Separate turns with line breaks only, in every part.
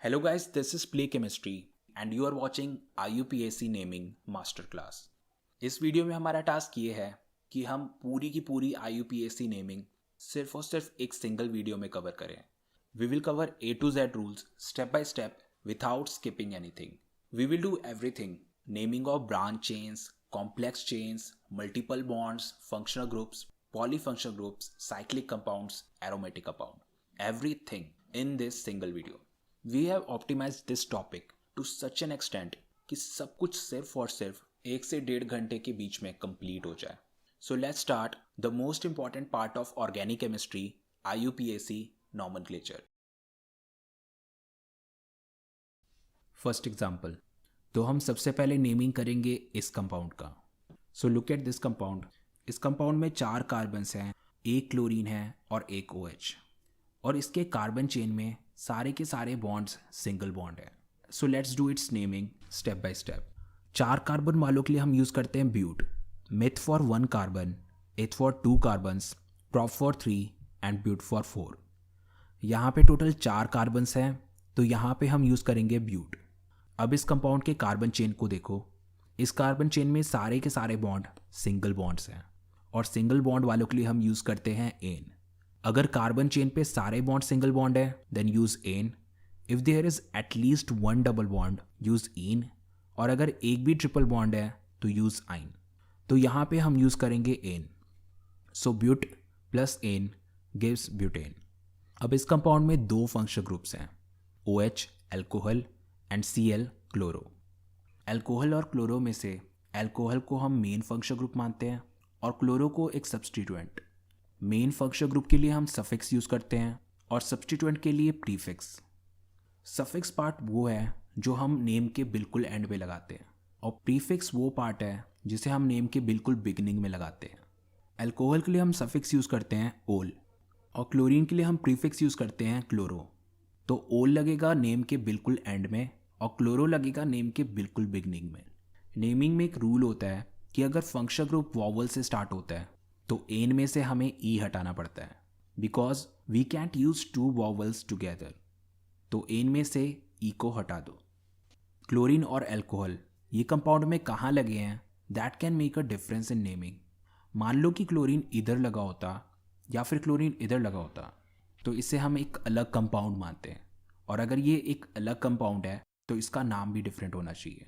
Hello guys, this is Play Chemistry and you are watching IUPAC Naming Masterclass। इस video में हमारा task ये है कि हम पूरी की पूरी IUPAC नेमिंग सिर्फ और सिर्फ एक सिंगल वीडियो में कवर करें। We will cover A to Z rules step by step without skipping anything. We will do everything: naming of branch chains, complex chains, multiple bonds, functional groups, polyfunctional groups, cyclic compounds, aromatic compound. Everything in this single video. We have optimized this topic to such an extent कि सब कुछ सिर्फ और सिर्फ 1 से 1.5 घंटे के बीच में कंप्लीट हो जाए। So let's start the most important part of organic chemistry, IUPAC nomenclature. First example, तो हम सबसे पहले नेमिंग करेंगे इस कंपाउंड का। सो लुक एट दिस कंपाउंड। इस कंपाउंड में 4 कार्बन्स हैं, एक क्लोरीन है और एक OH, और इसके कार्बन चेन में सारे के सारे बॉन्ड्स सिंगल बॉन्ड है। So let's do its naming step by step. 4 carbon वालों के लिए हम यूज़ करते हैं but, meth for 1 carbon, eth for 2 carbons, prop for 3 and but for 4। यहाँ पे टोटल 4 कार्बन्स हैं, तो यहाँ पे हम यूज़ करेंगे ब्यूट। अब इस कंपाउंड के कार्बन चेन को देखो। इस कार्बन चेन में सारे के सारे बॉन्ड सिंगल बॉन्ड्स हैं, और सिंगल बॉन्ड वालों के लिए हम यूज़ करते हैं एन। अगर कार्बन चेन पे सारे बॉन्ड सिंगल बॉन्ड है then use ane. If there is at least 1 double bond use ene, और अगर एक भी ट्रिपल बॉन्ड है तो यूज़ आइन। तो यहाँ पे हम यूज़ करेंगे एन। सो ब्यूट प्लस एन गिव्स ब्यूटेन। अब इस कंपाउंड में 2 फंक्शनल ग्रुप्स हैं, OH alcohol and Cl chloro. Alcohol और क्लोरो में से एल्कोहल को हम मेन फंक्शनल ग्रुप मानते हैं और क्लोरो को एक सब्सटीट्यूएंट। मेन फंक्शनल ग्रुप के लिए हम सफिक्स यूज़ करते हैं और सब्सटीट्यूएंट के लिए प्रीफिक्स। सफिक्स पार्ट वो है जो हम नेम के बिल्कुल एंड में लगाते हैं, और प्रीफिक्स वो पार्ट है जिसे हम नेम के बिल्कुल बिगिनिंग में लगाते हैं। एल्कोहल के लिए हम सफिक्स यूज़ करते हैं ओल, और क्लोरीन के लिए हम प्रीफिक्स यूज़ करते हैं क्लोरो। तो ओल लगेगा नेम के बिल्कुल एंड में और क्लोरो लगेगा नेम के बिल्कुल बिगिनिंग में। नेमिंग में एक रूल होता है कि अगर फंक्शनल ग्रुप वॉवल से स्टार्ट होता है तो एन में से हमें ई हटाना पड़ता है, because we can't use 2 vowels together. तो एन में से ई को हटा दो। क्लोरीन और एल्कोहल ये कंपाउंड में कहाँ लगे हैं that can make a difference in naming. मान लो कि क्लोरीन इधर लगा होता या फिर क्लोरीन इधर लगा होता, तो इसे हम एक अलग कंपाउंड मानते हैं, और अगर ये एक अलग कंपाउंड है तो इसका नाम भी डिफरेंट होना चाहिए।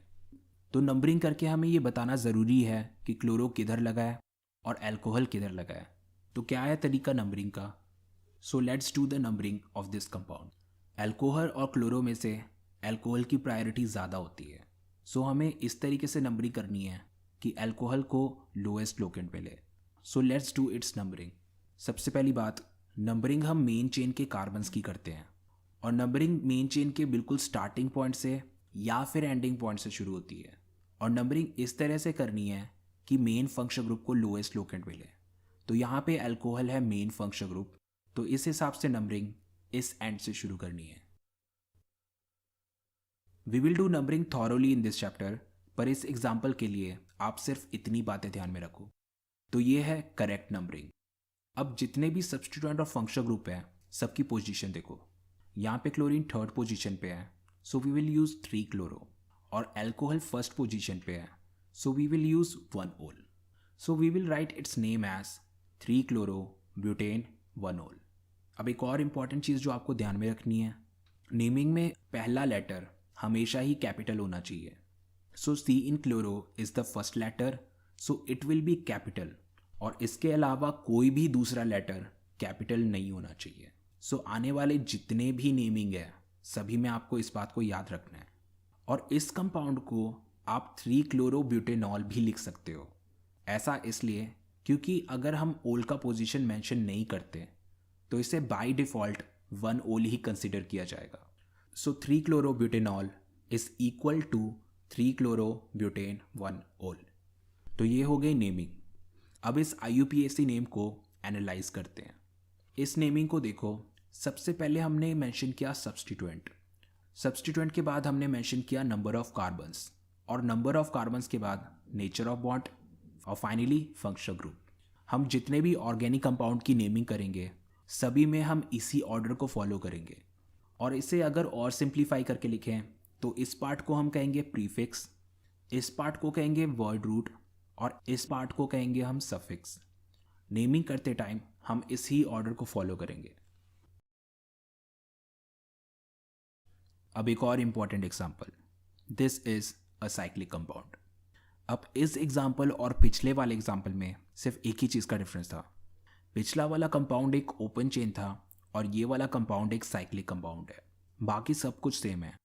तो नंबरिंग करके हमें ये बताना ज़रूरी है कि क्लोरो किधर लगा है और एल्कोहल किधर लगा है। तो क्या है तरीका नंबरिंग का? सो let's do the numbering of this compound. Alcohol और क्लोरो में से एल्कोहल की प्रायोरिटी ज़्यादा होती है, सो हमें इस तरीके से नंबरिंग करनी है कि एल्कोहल को लोएस्ट लोकेंट पे ले। सो लेट्स डू इट्स नंबरिंग। सबसे पहली बात, नंबरिंग हम मेन चेन के कार्बन्स की करते हैं, और नंबरिंग मेन चेन के बिल्कुल स्टार्टिंग पॉइंट से या फिर एंडिंग पॉइंट से शुरू होती है, और नंबरिंग इस तरह से करनी है कि मेन फंक्शनल ग्रुप को लोएस्ट लोकेंट मिले। तो यहाँ पे एल्कोहल है मेन फंक्शनल ग्रुप, तो इस हिसाब से नंबरिंग इस एंड से शुरू करनी है। We will do numbering thoroughly in this chapter, पर इस एग्जाम्पल के लिए आप सिर्फ इतनी बातें ध्यान में रखो। तो ये है करेक्ट नंबरिंग। अब जितने भी सब्सटीट्यूएंट और फंक्शनल ग्रुप हैं सबकी पोजीशन देखो। यहाँ पे क्लोरीन 3rd पोजीशन पे है, so we will use 3 chloro, और एल्कोहल 1st पोजीशन पे है, so we will use 1 ol. So we will write its name as 3 chloro butane 1 ol. अब एक और इम्पॉर्टेंट चीज़ जो आपको ध्यान में रखनी है, नेमिंग में पहला लेटर हमेशा ही कैपिटल होना चाहिए। सो C in chloro is the first letter, so it will be capital, और इसके अलावा कोई भी दूसरा लेटर कैपिटल नहीं होना चाहिए। सो आने वाले जितने भी नेमिंग है सभी में आपको इस बात को याद रखना है। और इस कंपाउंड को आप 3 क्लोरोब्यूटेनॉल भी लिख सकते हो। ऐसा इसलिए क्योंकि अगर हम ओल का पोजीशन मेंशन नहीं करते तो इसे बाय डिफ़ॉल्ट 1 ओल ही कंसिडर किया जाएगा। सो 3 chlorobutanol is equal to 3 chlorobutane 1 ओल। तो ये हो गई नेमिंग। अब इस IUPAC नेम को एनालाइज करते हैं। इस नेमिंग को देखो, सबसे पहले हमने मेंशन किया सब्सटीट्यूएंट। सब्सटीट्यूएंट के बाद हमने मेंशन किया नंबर ऑफ कार्बन्स, और नंबर ऑफ कार्बन्स के बाद नेचर ऑफ बॉन्ड, और फाइनली फंक्शनल ग्रुप। हम जितने भी ऑर्गेनिक कंपाउंड की नेमिंग करेंगे सभी में हम इसी ऑर्डर को फॉलो करेंगे। और इसे अगर और सिंप्लीफाई करके लिखें तो इस पार्ट को हम कहेंगे प्रीफिक्स, इस पार्ट को कहेंगे वर्ड रूट और इस पार्ट को कहेंगे हम सफिक्स। नेमिंग करते टाइम हम इस ही ऑर्डर को फॉलो करेंगे। अब एक और important example, this is a cyclic compound. अब इस एग्जाम्पल और पिछले वाले एग्जाम्पल में सिर्फ एक ही चीज़ का डिफरेंस था। पिछला वाला कंपाउंड एक ओपन चेन था और ये वाला कंपाउंड एक साइक्लिक कंपाउंड है, बाकी सब कुछ सेम है।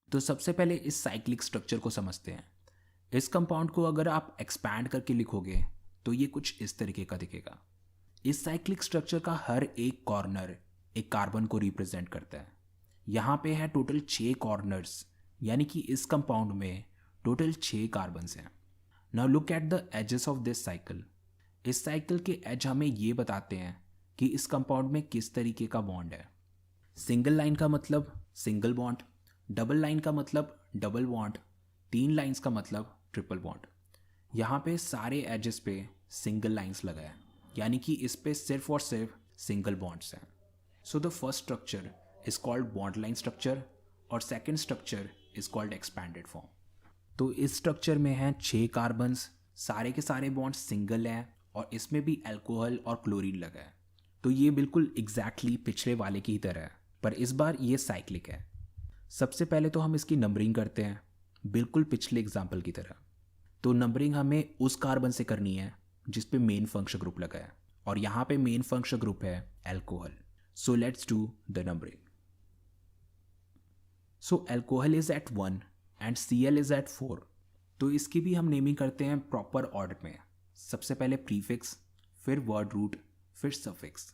तो सबसे पहले इस साइक्लिक स्ट्रक्चर को समझते हैं। इस कंपाउंड को अगर आप एक्सपैंड करके लिखोगे तो ये कुछ इस तरीके का दिखेगा। इस साइक्लिक स्ट्रक्चर का हर एक कॉर्नर एक कार्बन को रिप्रेजेंट करता है। यहाँ पे है टोटल 6 कॉर्नर्स, यानी कि इस कंपाउंड में टोटल 6 कार्बन्स हैं। Now look at the edges of this cycle. इस साइकिल के एज हमें ये बताते हैं कि इस कंपाउंड में किस तरीके का बॉन्ड है। सिंगल लाइन का मतलब सिंगल बॉन्ड, डबल लाइन का मतलब डबल बॉन्ड, 3 लाइंस का मतलब ट्रिपल बॉन्ड। यहाँ पे सारे एजेस पे सिंगल लाइंस लगा है, यानी कि इस पे सिर्फ और सिर्फ सिंगल बॉन्ड्स हैं। So the first structure is called bond line structure और second structure is called expanded form. तो इस स्ट्रक्चर में हैं 6 कार्बन्स, सारे के सारे बॉन्ड्स सिंगल हैं और इसमें भी अल्कोहल और क्लोरीन लगा है। तो ये बिल्कुल एग्जैक्टली पिछले वाले की ही तरह है, पर इस बार ये साइक्लिक है। सबसे पहले तो हम इसकी नंबरिंग करते हैं, बिल्कुल पिछले एग्जाम्पल की तरह। तो नंबरिंग हमें उस कार्बन से करनी है जिस पे मेन फंक्शनल ग्रुप लगा है, और यहाँ पे मेन फंक्शनल ग्रुप है alcohol. So let's do the numbering. So alcohol is at 1 and Cl is at 4। तो इसकी भी हम नेमिंग करते हैं प्रॉपर ऑर्डर में। सबसे पहले प्रीफिक्स, फिर वर्ड रूट, फिर सफिक्स।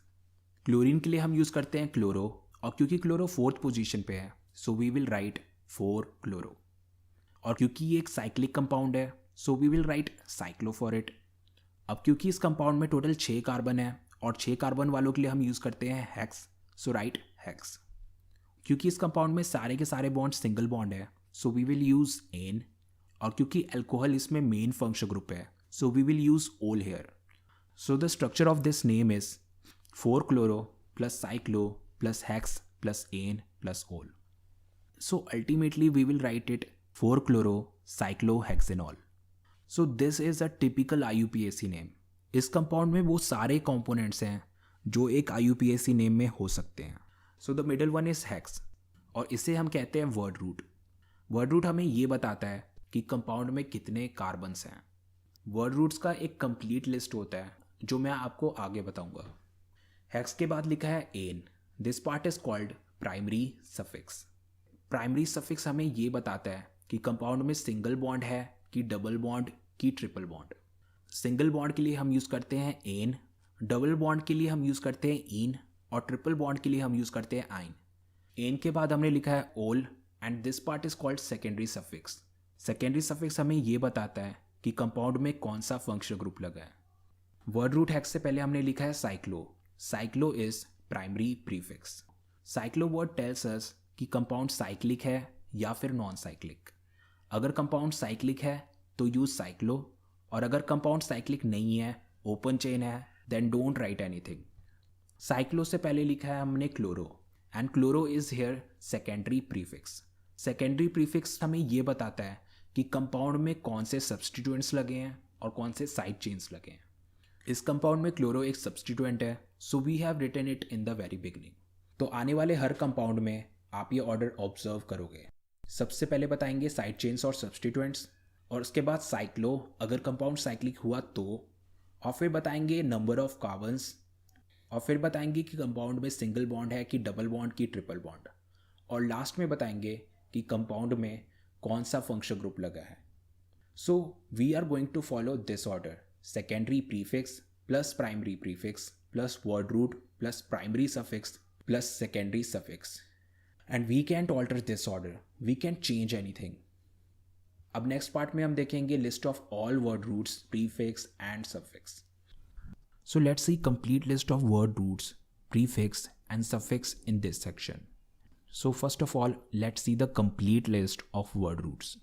क्लोरीन के लिए हम यूज़ करते हैं क्लोरो, और क्योंकि क्लोरो 4th पोजीशन पे है so we will write 4 chloro. और क्योंकि ये एक साइक्लिक कंपाउंड है so we will write cyclo for it. अब क्योंकि इस कंपाउंड में टोटल 6 कार्बन है और 6 कार्बन वालों के लिए हम यूज़ करते हैं हेक्स, सो राइट हेक्स। क्योंकि इस कंपाउंड में सारे के सारे बॉन्ड सिंगल बॉन्ड है so we will use ane. और क्योंकि अल्कोहल इसमें मेन फंक्शनल ग्रुप है so we will use ol here. So the structure of this name is 4 chloro plus cyclo plus hex plus ane plus ol. So ultimately we will write it 4 chloro साइक्लो हेक्सेनॉल। So this is a typical IUPAC name. इस compound में वो सारे components हैं जो एक IUPAC name में हो सकते हैं। So the middle one is hex और इसे हम कहते हैं वर्ड रूट। वर्ड रूट हमें ये बताता है कि कंपाउंड में कितने कार्बन्स हैं। वर्ड रूट्स का एक कंप्लीट लिस्ट होता है जो मैं आपको आगे बताऊंगा। हेक्स के बाद लिखा है ane. This part is called primary suffix. Primary suffix हमें ये बताता है कि कंपाउंड में सिंगल बॉन्ड है कि डबल बॉन्ड की ट्रिपल बॉन्ड। सिंगल बॉन्ड के लिए हम यूज़ करते हैं एन, डबल बॉन्ड के लिए हम यूज़ करते हैं इन, और ट्रिपल बॉन्ड के लिए हम यूज़ करते हैं आइन। एन के बाद हमने लिखा है ओल and this part is called secondary suffix. Secondary suffix हमें ये बताता है कि कंपाउंड में कौन सा फंक्शनल ग्रुप लगा है। वर्ड रूट हेक्स से पहले हमने लिखा है cyclo. Cyclo is primary prefix. Cyclo word tells us कि कंपाउंड साइक्लिक है या फिर नॉन साइक्लिक। अगर कंपाउंड साइक्लिक है तो यूज साइक्लो, और अगर कंपाउंड साइक्लिक नहीं है, ओपन चेन है, then don't write anything. Cyclo से पहले लिखा है हमने chloro and chloro is here secondary prefix. Secondary prefix हमें ये बताता है कि कंपाउंड में कौन से सब्सटीट्यूएंट्स लगे हैं और कौन से साइड चेन्स लगे हैं। इस कंपाउंड में क्लोरो एक सब्सटीट्यूएंट है so we have written it in the very beginning. तो आने वाले हर कंपाउंड में आप ये ऑर्डर ऑब्जर्व करोगे। सबसे पहले बताएंगे साइड चेन्स और सब्सटीट्यूएंट्स, और उसके बाद साइक्लो अगर कंपाउंड साइक्लिक हुआ तो, और फिर बताएंगे नंबर ऑफ कार्बन्स, और फिर बताएंगे कि कंपाउंड में सिंगल बॉन्ड है कि डबल बॉन्ड की ट्रिपल बॉन्ड, और लास्ट में बताएंगे कि कंपाउंड में कौन सा फंक्शनल ग्रुप लगा है। So we are going to follow this order: secondary prefix plus primary prefix plus word root plus primary suffix plus secondary suffix. And we can't alter this order, we can't change anything. अब next part में हम देखेंगे list of all word roots, prefix and suffix. So let's see complete list of word roots, prefix and suffix in this section. So first of all let's see the complete list of word roots.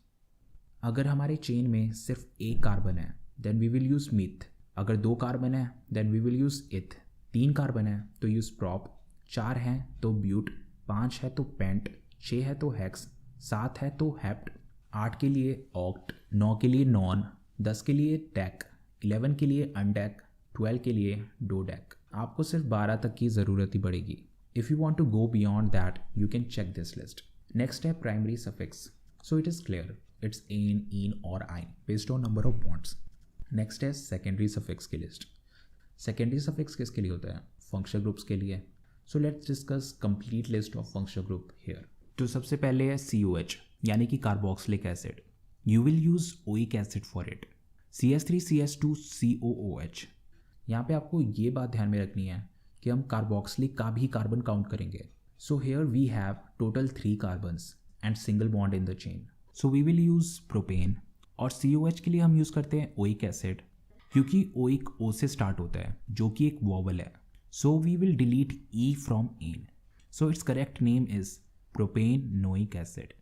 अगर हमारे chain में सिर्फ एक carbon है then we will use meth. अगर 2 carbon है then we will use इथ। 3 carbon है तो यूज प्रॉप। 4 हैं तो ब्यूट। 5 है तो पेंट, 6 है तो हेक्स, 7 है तो हेप्ट, 8 के लिए ऑक्ट, 9 के लिए नॉन, 10 के लिए डेक, 11 के लिए अनडेक, 12 के लिए डोडेक। आपको सिर्फ 12 तक की ज़रूरत ही पड़ेगी। If you want to go beyond that you can check this list. Next है primary suffix. So it is clear, it's ane, ene और yne based on number of bonds. Next है सेकेंडरी सफिक्स की लिस्ट। Secondary suffix किसके लिए होता है? Functional groups के लिए। So let's discuss complete list of functional group here. तो सबसे पहले है COH यानी कि carboxylic acid. You will use oic acid for it. CS3CS2COOH। यहाँ पे आपको ये बात ध्यान में रखनी है कि हम कार्बोक्सिलिक का भी कार्बन काउंट करेंगे। So here we have total 3 carbons and single bond in the chain. So we will use propane. और COH के लिए हम यूज़ करते हैं ओइक एसिड, क्योंकि ओइक O से स्टार्ट होता है जो कि एक वॉवल है। So we will delete E from ane. So its correct name is propanoic acid.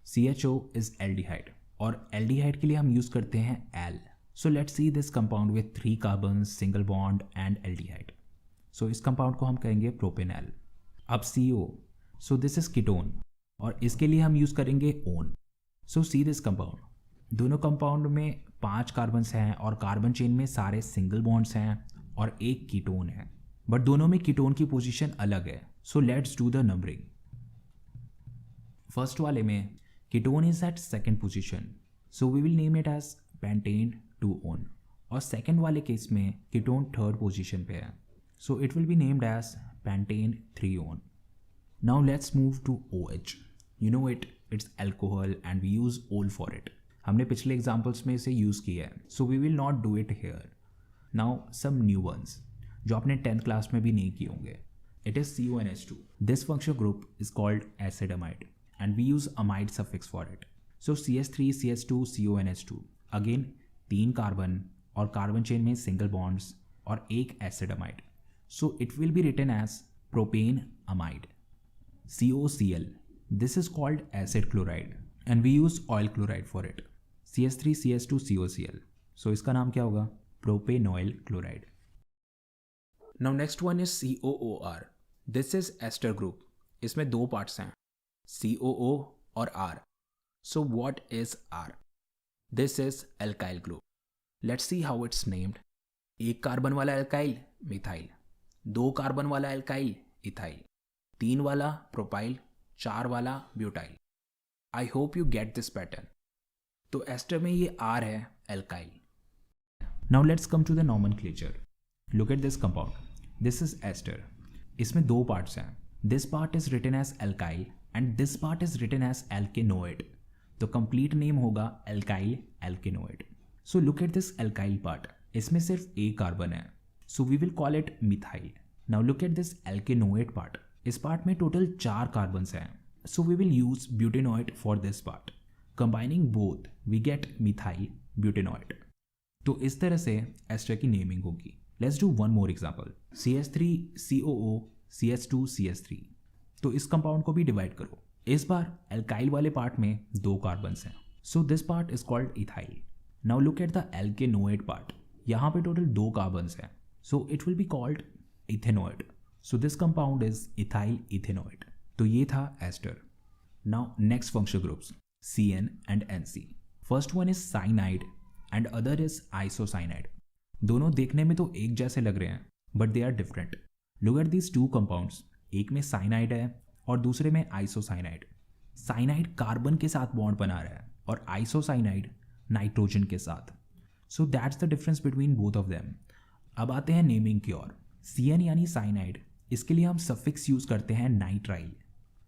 CHO is aldehyde और एल्डिहाइड के लिए हम यूज़ करते हैं L. So let's see this compound with 3 carbon, single bond and aldehyde. So इस compound को हम कहेंगे प्रोपेनल। अब CO, so this is ketone और इसके लिए हम यूज़ करेंगे one. So see this compound, दोनों कंपाउंड में 5 कार्बन्स हैं और कार्बन चेन में सारे सिंगल बॉन्ड्स हैं और एक कीटोन है, बट दोनों में कीटोन की पोजीशन अलग है। So let's do the numbering. First वाले में ketone is at second position, so we will name it as pentane 2-on। और सेकेंड वाले केस में कीटोन थर्ड पोजीशन पे है, so it will be named as pentane 3-on। Now let's move to OH। You know it's alcohol and we use ol for it. हमने पिछले examples में इसे use किया है, so we will not do it here. Now some new ones जो आपने 10th class में भी नहीं किए होंगे। It is CONH2। This functional group is called acid amide and we use amide suffix for it. So CS3CS2CONH2 again 3 carbon और carbon chain में single bonds और एक acid amide. So it will be written as propane amide. COCl, this is called acid chloride and we use oyl chloride for it. CS3CS2COCl, so इसका नाम क्या होगा? Propanoyl chloride. Now next one is COOR। This is ester group. इसमें 2 parts हैं, COO और R। So what is R? This is alkyl group. Let's see how it's named. 1 carbon वाला alkyl methyl, 2 carbon वाला alkyl ethyl, 3 वाला propyl, 4 वाला butyl. I hope you get this pattern. तो ester में ये R है alkyl. Now let's come to the nomenclature. Look at this compound, this is ester. इसमें 2 parts हैं। This part is written as alkyl and this part is written as alkanoate. तो complete name होगा alkyl alkanoate. So look at this alkyl part, इसमें सिर्फ एक carbon है, so we will call it methyl. Now look at this alkanoate part, इस part में total 4 carbons हैं, so we will use butanoid for this part. Combining both we get methyl butanoid. तो इस तरह से एस्टर की naming होगी। Let's do one more example. CS3COO CS2CS3। तो इस कंपाउंड को भी डिवाइड करो। इस बार एल्काइल वाले पार्ट में 2 कार्बन्स हैं, so this part is called ethyl. Now look at the alkanoate part, यहाँ पे टोटल 2 कार्बन्स हैं, so it will be called ethanoate. So this compound is ethyl ethanoate. तो ये था ester. Now next functional groups CN and NC। First one is cyanide and other is isocyanide. दोनों देखने में तो एक जैसे लग रहे हैं but they are different. Look at these 2 compounds, एक में साइनाइड है और दूसरे में आइसोसाइनाइड। साइनाइड कार्बन के साथ बॉन्ड बना रहा है और आइसोसाइनाइड नाइट्रोजन के साथ। So that's the difference between both of them. अब आते हैं नेमिंग की ओर। CN यानी साइनाइड, इसके लिए हम सफिक्स यूज करते हैं नाइट्राइल।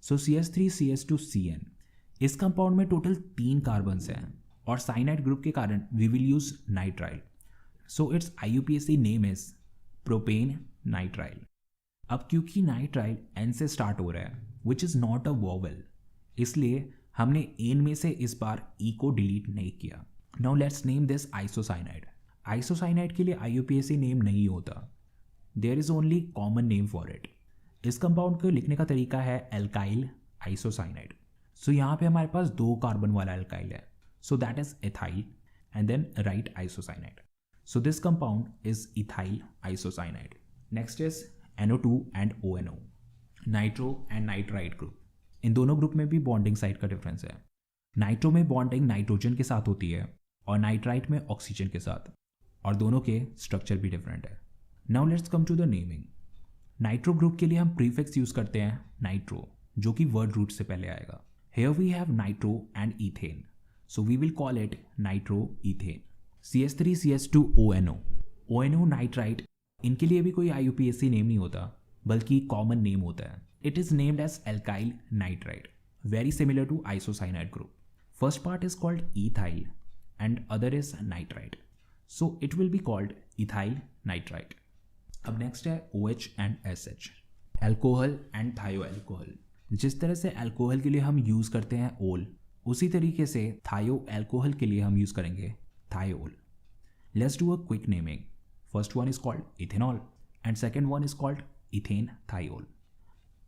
सो CS3CS2CN। इस कंपाउंड में टोटल 3 कार्बन्स हैं और साइनाइड ग्रुप के कारण we will use nitrile. So its IUPAC name is propane nitrile. अब क्योंकि नाइट्राइल N से स्टार्ट हो रहा है which is not a vowel, इसलिए हमने एन में से इस बार E को डिलीट नहीं किया। Now let's name this isocyanide. Isocyanide के लिए IUPAC नेम नहीं होता, there is only common name for it. इस कंपाउंड को लिखने का तरीका है एल्काइल आइसोसाइनाइड। सो यहाँ पे हमारे पास 2 कार्बन वाला एल्काइल है, so that is ethyl and then right isocyanide. So this compound is ethyl isocyanide. Next is NO2 and ONO। Nitro and nitrite group, इन दोनों ग्रुप में भी बॉन्डिंग साइट का डिफरेंस है। नाइट्रो में बॉन्डिंग नाइट्रोजन के साथ होती है और नाइट्राइट में ऑक्सीजन के साथ, और दोनों के स्ट्रक्चर भी डिफरेंट है। Now let's come to the naming. Nitro group के लिए हम प्रीफिक्स यूज करते हैं नाइट्रो, जो कि वर्ड रूट से पहले आएगा। Here we have nitro and ethane, so we will call it nitro ethane. CH3CH2ONO, ONO nitrite, इनके लिए भी कोई IUPAC नेम नहीं होता, बल्कि कॉमन नेम होता है। It is named as alkyl nitrite, very similar to isocyanide group. First part is called ethyl and other is nitrite. So it will be called ethyl nitrite. अब next है OH and SH, alcohol and thioalcohol. जिस तरह से alcohol के लिए हम use करते हैं ओल, उसी तरीके से थायो अल्कोहल के लिए हम यूज़ करेंगे thiol. Let's do a quick naming. First one is called ethanol and second one is called ethane thiol.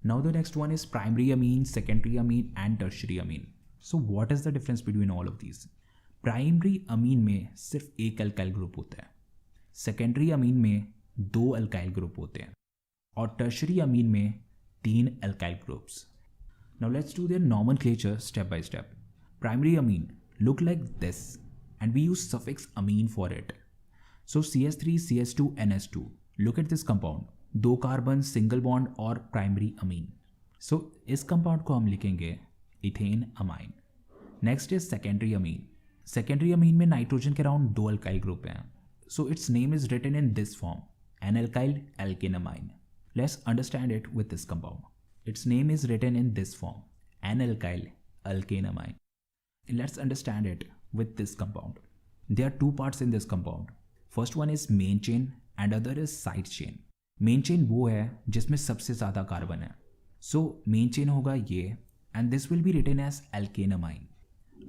Now the next one is primary amine, secondary Amin and tertiary amine. So what is the difference between all of these? Primary amine में सिर्फ एक alkyl group होता है, secondary amine में 2 alkyl group होते हैं, और tertiary अमीन में 3 alkyl groups. Now let's do their nomenclature step by step. Primary amine look like this and we use suffix amine for it. So CH3CH2NH2, look at this compound, 2 carbon single bond और primary amine. So इस compound को हम लिखेंगे ethane amine. Next is secondary amine. Secondary amine में nitrogen के around 2 alkyl group हैं, so its name is written in this form, N alkyl alkane amine. Let's understand it with this compound. Its name is written in this form, N alkyl alkane amine. Let's understand it with this compound. There are 2 parts in this compound. First one is main chain and other is side chain. Main chain वो है जिसमें सबसे ज़्यादा carbon है, so main chain होगा ये, and this will be written as alkane amine.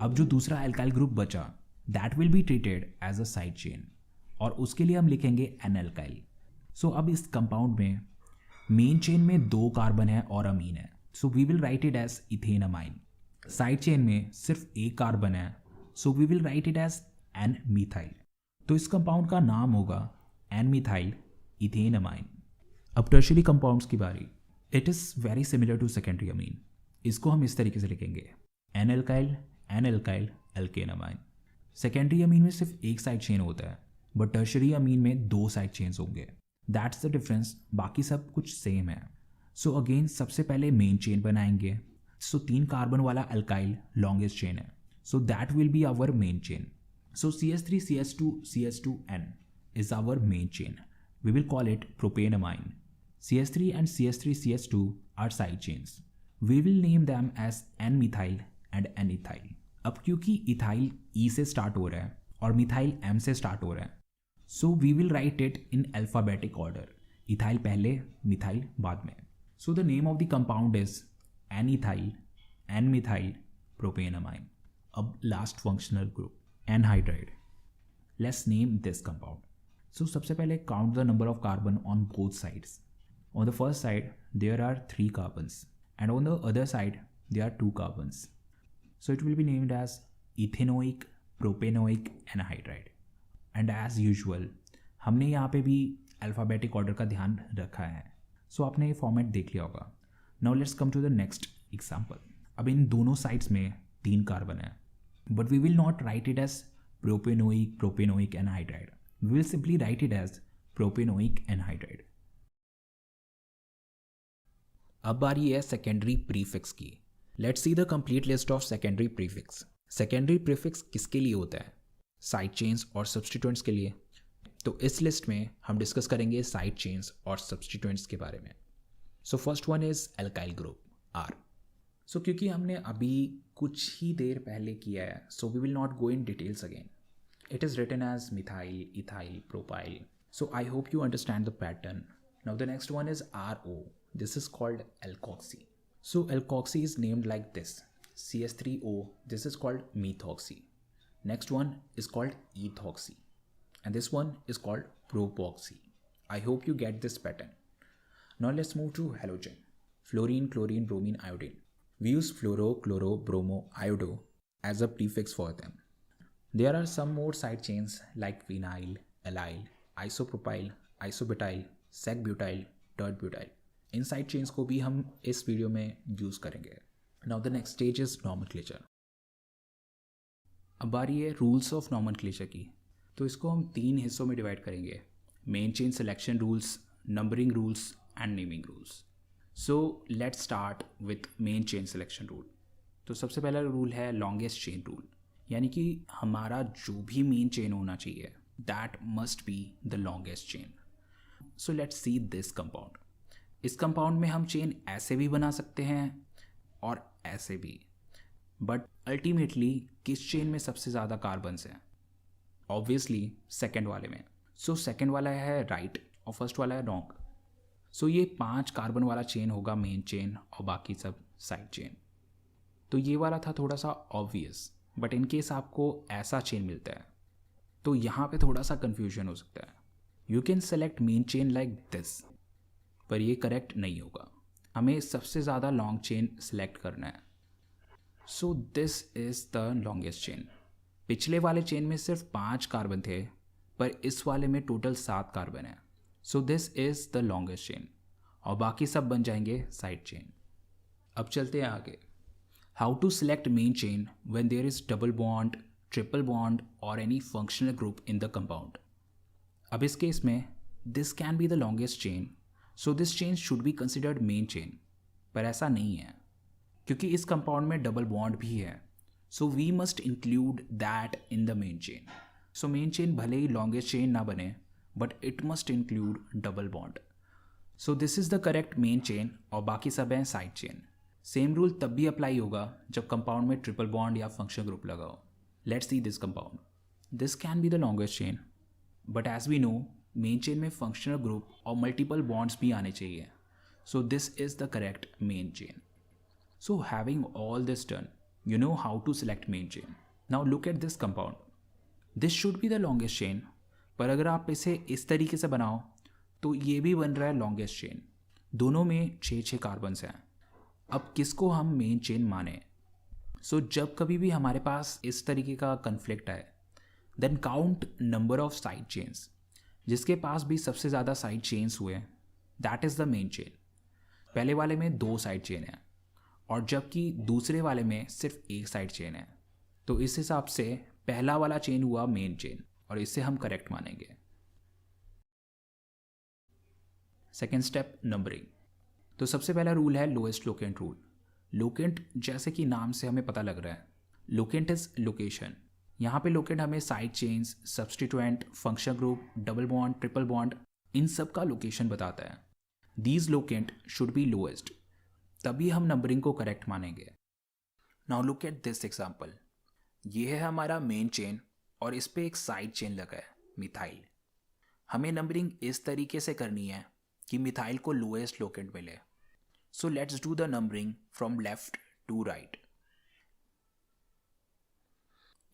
अब जो दूसरा alkyl group बचा, that will be treated as a side chain, और उसके लिए हम लिखेंगे n-alkyl. So अब इस compound में main chain में 2 कार्बन है और अमीन है, so we will write it as ethane amine. Side chain में सिर्फ एक कार्बन है, so we will write it as N methyl. तो इस कंपाउंड का नाम होगा एन मिथाइल इथेन अमाइन। अब टर्शरी कंपाउंड्स की बारी। It is very similar to secondary amine. इसको हम इस तरीके से लिखेंगे, N alkyl alkane amine. Secondary amine में सिर्फ एक साइड चेन होता है, बट टर्शरी अमीन में 2 साइड चेन्स होंगे। दैट्स द डिफरेंस, बाकी सब कुछ सेम है। सो अगेन सबसे पहले मेन चेन बनाएंगे, सो 3 कार्बन वाला अल्काइल लॉन्गेस्ट चेन है, so that will be our main chain. So CH3CH2CH2N is our main chain. We will call it propane amine. CH3 and CH3CH2 are side chains. We will name them as N-methyl and N-ethyl. अब क्योंकि ethyl E से start हो रहा है और methyl M से start हो रहा है, so we will write it in alphabetic order, ethyl पहले मिथाइल बाद में। So the name of the compound is N-ethyl, N-methyl propane amine. अब last functional group anhydride. Let's name this compound. So सबसे पहले count the number of carbon on both sides. On the first side there are 3 carbons and on the other side there are 2 carbons, so it will be named as ethanoic propanoic anhydride. And as usual हमने यहाँ पे भी alphabetic order का ध्यान रखा है, सो आपने ये फॉर्मेट देख लिया होगा। Now let's come to the next example. अब इन दोनों साइड्स में 3 कार्बन है, but we will not write it as propanoic anhydride, we will simply write it as propanoic anhydride. अब बारी है सेकेंडरी प्रीफिक्स की। Let's see the complete list of secondary prefix. Secondary prefix किसके लिए होता है? साइड चेन्स और substituents के लिए। तो इस लिस्ट में हम डिस्कस करेंगे साइड चेन्स और सब्स्टिट्यूएंट्स के बारे में। So first one is alkyl group R. So क्योंकि हमने अभी कुछ ही देर पहले किया है, so we will not go in details again. It is written as methyl, ethyl, propyl. So I hope you understand the pattern. Now the next one is RO. This is called alkoxy. So alkoxy is named like this. CH3O, this is called methoxy. Next one is called ethoxy. And this one is called propoxy. I hope you get this pattern. Now let's move to halogen. Fluorine, chlorine, bromine, iodine. We use fluoro, chloro, bromo, iodo as a prefix for them. There are some more side chains like phenyl, allyl, isopropyl, isobutyl, sec-butyl, tert-butyl. In side chains को भी हम इस video में use करेंगे। Now the next stage is nomenclature. अब बारी है rules of nomenclature की। तो इसको हम 3 हिस्सों में डिवाइड करेंगे, main chain selection rules, numbering rules and naming rules. So let's start with main chain selection rule. तो सबसे पहला रूल है लॉन्गेस्ट चेन रूल, यानी कि हमारा जो भी मेन चेन होना चाहिए that must be the longest chain. So let's see this compound. इस कंपाउंड में हम चेन ऐसे भी बना सकते हैं और ऐसे भी, बट अल्टीमेटली किस चेन में सबसे ज़्यादा कार्बन्स हैं? ऑब्वियसली सेकेंड वाले में। सो सेकेंड वाला है राइट और फर्स्ट वाला है रॉन्ग। सो ये 5 कार्बन वाला चेन होगा मेन चेन और बाकी सब साइड चेन। तो ये वाला था थोड़ा सा ऑब्वियस, बट इन केस आपको ऐसा चेन मिलता है तो यहाँ पे थोड़ा सा कन्फ्यूजन हो सकता है। You can select main chain like this, पर ये करेक्ट नहीं होगा। हमें सबसे ज़्यादा लॉन्ग चेन सेलेक्ट करना है। So this is the longest chain. पिछले वाले चेन में सिर्फ 5 कार्बन थे, पर इस वाले में टोटल 7 कार्बन है। So this is the longest chain और बाकी सब बन जाएंगे साइड चेन। अब चलते हैं आगे। How to select main chain when there is double bond, triple bond और any functional group in the compound. अब इस केस में this can be the longest chain, so this chain should be considered main chain, पर ऐसा नहीं है क्योंकि इस कंपाउंड में डबल बॉन्ड भी है। So we must include that in the main chain. So main chain भले ही लॉन्गेस्ट चेन ना बने, but it must include double bond. So this is the correct main chain और बाकी सब हैं साइड चेन। सेम रूल तब भी अप्लाई होगा जब कंपाउंड में ट्रिपल बॉन्ड या फंक्शनल ग्रुप लगा हो। Let's see this compound. This can be the longest chain, but as we know main chain में फंक्शनल ग्रुप और मल्टीपल बॉन्ड्स भी आने चाहिए। So this is the correct main chain. So having all this done, you know how to select main chain. Now look at this compound. This should be the longest chain, पर अगर आप इसे इस तरीके से बनाओ तो ये भी बन रहा है लॉन्गेस्ट चेन। दोनों में 6 कार्बन्स हैं। अब किसको हम मेन चेन माने? सो जब कभी भी हमारे पास इस तरीके का कन्फ्लिक्ट आए, then count number of side chains. जिसके पास भी सबसे ज़्यादा साइड चेन्स हुए that is the main chain. पहले वाले में 2 साइड चेन है और जबकि दूसरे वाले में सिर्फ 1 साइड चेन है, तो इस हिसाब से पहला वाला चेन हुआ मेन चेन और इसे हम करेक्ट मानेंगे। Second step numbering. तो सबसे पहला रूल है लोएस्ट लोकेंट रूल। लोकेंट जैसे कि नाम से हमें पता लग रहा है, लोकेंट इज लोकेशन। यहाँ पे लोकेंट हमें side chains, substituent, functional group, double bond, triple bond, इन सब का लोकेशन बताता है। These locant should be lowest, तभी हम नंबरिंग को करेक्ट मानेंगे। Now look at this example. ये है हमारा मेन चेन और इस पे एक साइड चेन लगा है मिथाइल। हमें नंबरिंग इस तरीके से करनी है कि मिथाइल को लोएस्ट लोकेंट मिले। So let's do the numbering from left to right.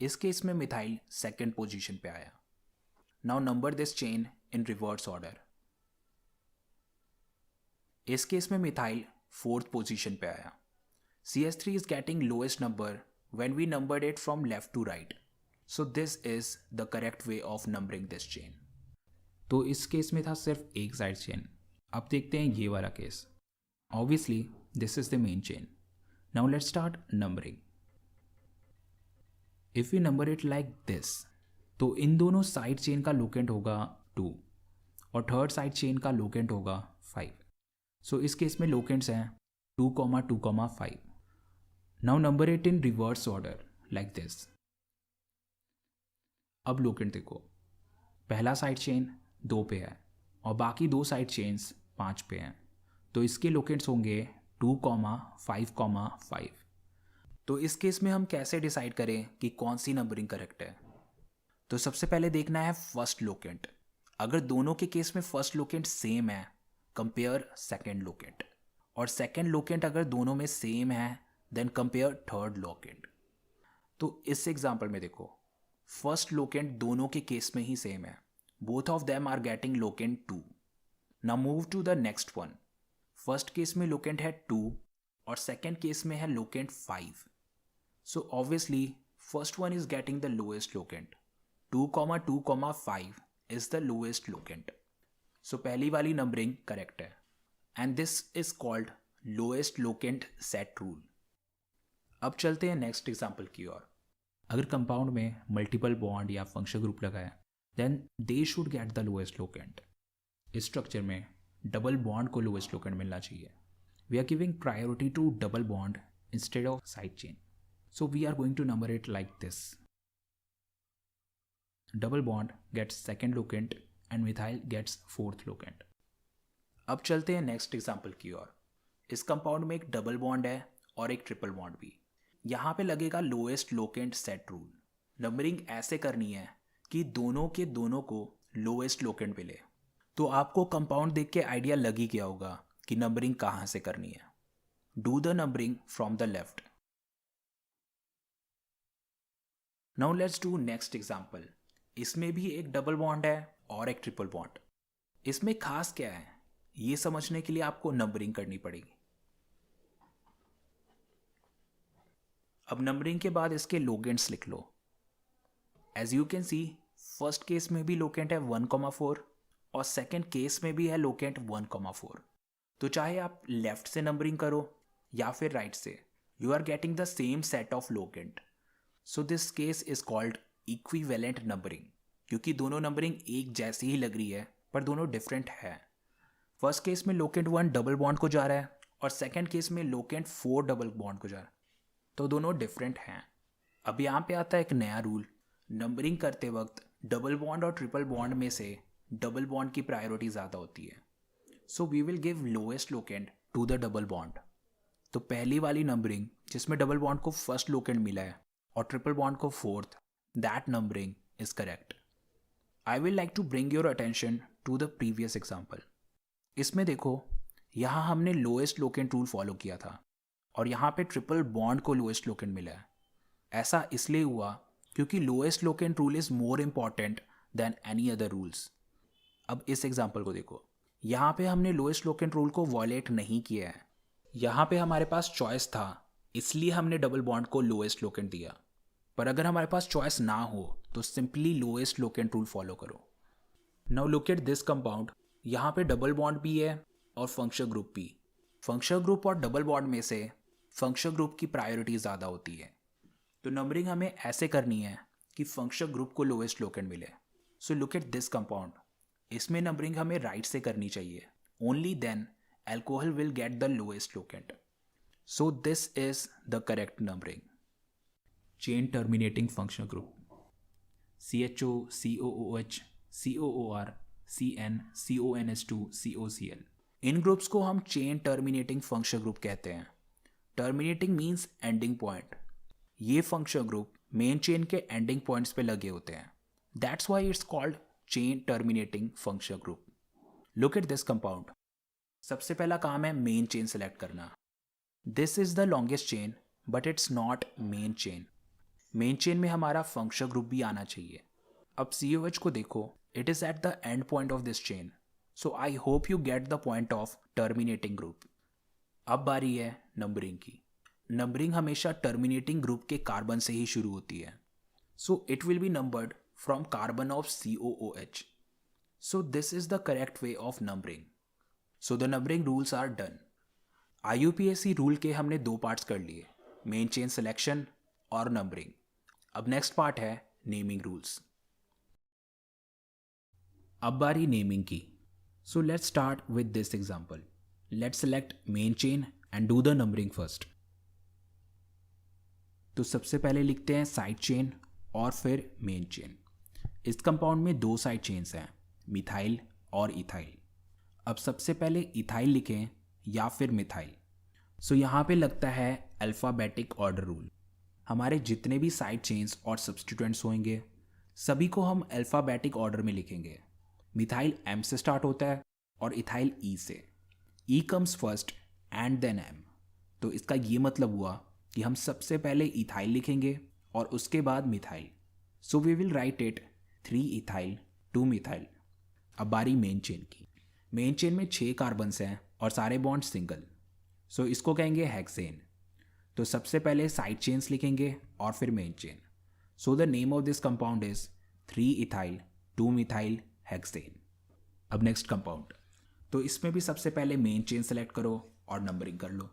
इस केस में मिथाइल सेकेंड पोजीशन पे आया। Now number this chain in reverse order. इस केस में मिथाइल 4th पोजीशन पे आया। CH3 is getting lowest number when we numbered it from left to right. So this is the correct way of numbering this chain. तो इस case में था सिर्फ एक साइड चेन। अब देखते हैं ये वाला case. Obviously this is the main chain. Now let's start numbering. If we number it like this, तो इन दोनों साइड चेन का लोकेंट होगा 2 और थर्ड साइड चेन का लोकेंट होगा 5। सो इस केस में लोकेंट्स हैं 2, 2, 5। Now number it in reverse order like this. अब लोकेंट देखो, पहला साइड चेन 2 पे है और बाकी 2 साइड चेन्स 5 पे हैं, तो इसके लोकेंट्स होंगे 2, 5, 5। तो इस केस में हम कैसे डिसाइड करें कि कौन सी नंबरिंग करेक्ट है? तो सबसे पहले देखना है फर्स्ट लोकेंट। अगर दोनों के केस में फर्स्ट लोकेंट सेम है, कंपेयर सेकेंड लोकेंट, और सेकेंड लोकेंट अगर दोनों में सेम है देन कंपेयर थर्ड लोकेंट। तो इस एग्जांपल में देखो, फर्स्ट लोकेंट दोनों के केस में ही सेम है, both of them are getting locant 2। Now move to the next one. First case में लोकेंट है 2 और सेकेंड केस में है locant 5। So obviously first one is getting the lowest locant. 2, 2, 5 is the lowest locant. So पहली वाली numbering correct है। And this is called lowest locant set rule. अब चलते हैं नेक्स्ट एग्जाम्पल की ओर। अगर कंपाउंड में मल्टीपल बॉन्ड या फंक्शनल ग्रुप लगा है then they should get the lowest locant. इस स्ट्रक्चर में डबल बॉन्ड को लोएस्ट लोकेंट मिलना चाहिए। We are giving priority to double bond instead of side chain, so we are going to number it like this. Double bond gets second locant and methyl gets fourth locant. अब चलते हैं next example की ओर। इस compound में एक double bond है और एक ट्रिपल बॉन्ड भी। यहाँ पे लगेगा lowest locant set rule. Numbering ऐसे करनी है कि दोनों के दोनों को लोएस्ट लोकेंट मिले। तो आपको कंपाउंड देख के आइडिया लग ही गया होगा कि नंबरिंग कहाँ से करनी है। Do the numbering from the left. Now let's do next example. इसमें भी एक डबल बॉन्ड है और एक ट्रिपल बॉन्ड। इसमें खास क्या है ये समझने के लिए आपको नंबरिंग करनी पड़ेगी। अब नंबरिंग के बाद इसके लोकेंट्स लिख लो। As you can see first case में भी लोकेंट है 1,4 और सेकेंड केस में भी है लोकेंट 1,4। तो चाहे आप लेफ्ट से नंबरिंग करो या फिर राइट से, you are getting the same set of locant. So this case is called equivalent numbering, क्योंकि दोनों नंबरिंग एक जैसी ही लग रही है पर दोनों डिफरेंट है। फर्स्ट केस में लोकेंट 1 डबल बॉन्ड को जा रहा है और सेकेंड केस में लोकेंट 4 डबल बॉन्ड को जा रहा है, तो दोनों डिफरेंट हैं। अब यहाँ पे आता है एक नया रूल। नंबरिंग करते वक्त डबल बॉन्ड और ट्रिपल बॉन्ड में से डबल बॉन्ड की प्रायोरिटी ज़्यादा होती है, so we will give lowest locant to the double bond. तो पहली वाली नंबरिंग जिसमें डबल बॉन्ड को फर्स्ट लोकेंट मिला है और ट्रिपल बॉन्ड को fourth, that numbering is correct. I will like to bring your attention to the previous example. इसमें देखो यहाँ हमने लोएस्ट लोकेंट रूल फॉलो किया था और यहाँ पे ट्रिपल बॉन्ड को लोएस्ट लोकेंट मिला है। ऐसा इसलिए हुआ क्योंकि lowest locant rule is more important than any other rules. अब इस एग्जाम्पल को देखो, यहाँ पे हमने लोएस्ट लोकेंट रूल को वॉयलेट नहीं किया है। यहाँ पे हमारे पास चॉइस था इसलिए हमने डबल बॉन्ड को लोएस्ट लोकेंट दिया, पर अगर हमारे पास चॉइस ना हो तो simply lowest locant rule follow करो। Now look at this compound. यहाँ पे डबल बॉन्ड भी है और फंक्शनल ग्रुप भी। फंक्शनल ग्रुप और डबल बॉन्ड में से फंक्शनल ग्रुप की प्रायोरिटी ज़्यादा होती है, तो नंबरिंग हमें ऐसे करनी है कि फंक्शनल ग्रुप को लोएस्ट लोकेंट मिले। So look at this compound. इसमें नंबरिंग हमें राइट से करनी चाहिए। Only then alcohol will get the lowest locant. So this is the correct numbering. Chain terminating functional group CHO COOH COOR CN CONH2 COCl। इन groups को हम chain terminating functional group कहते हैं। Terminating means ending point. ये functional group main chain के ending points पे लगे होते हैं। That's why it's called chain terminating functional group. Look at this compound. सबसे पहला काम है मेन चेन सेलेक्ट करना। This is the longest chain but it's not main chain. Main chain में हमारा फंक्शनल ग्रुप भी आना चाहिए। अब COH को देखो, it is at the end point of this chain, so I hope you get the point of terminating group. अब बारी है नंबरिंग की। नंबरिंग हमेशा टर्मिनेटिंग ग्रुप के कार्बन से ही शुरू होती है, so it will be numbered from carbon of COOH। So this is the correct way of numbering. So the numbering rules are done. IUPAC rule के हमने 2 पार्ट्स कर लिए, मेन चेन सिलेक्शन और नंबरिंग। अब नेक्स्ट पार्ट है naming rules. अब बारी naming की। So let's start with this example. Let's select main chain and do the numbering first. तो सबसे पहले लिखते हैं साइड चेन और फिर मेन चेन। इस कंपाउंड में 2 साइड चेन्स हैं, मिथाइल और इथाइल। अब सबसे पहले इथाइल लिखें या फिर मिथाइल। सो यहाँ पे लगता है अल्फ़ाबेटिक ऑर्डर रूल। हमारे जितने भी साइड चेन्स और सब्स्टिट्यूएंट्स होंगे सभी को हम अल्फ़ाबेटिक ऑर्डर में लिखेंगे। मिथाइल M से स्टार्ट होता है और इथाइल E से। E comes first and then M। तो इसका ये मतलब हुआ कि हम सबसे पहले इथाइल लिखेंगे और उसके बाद methyl. So we will write it 3 ethyl 2 methyl. अब बारी मेन चेन की। मेन चेन में 6 कार्बन्स हैं और सारे बॉन्ड सिंगल, सो इसको कहेंगे हेक्सेन। तो सबसे पहले साइड चेन्स लिखेंगे और फिर main chain. So the name of this compound is 3 ethyl 2 methyl hexane. अब नेक्स्ट कंपाउंड। तो इसमें भी सबसे पहले मेन चेन सेलेक्ट करो और नंबरिंग कर लो।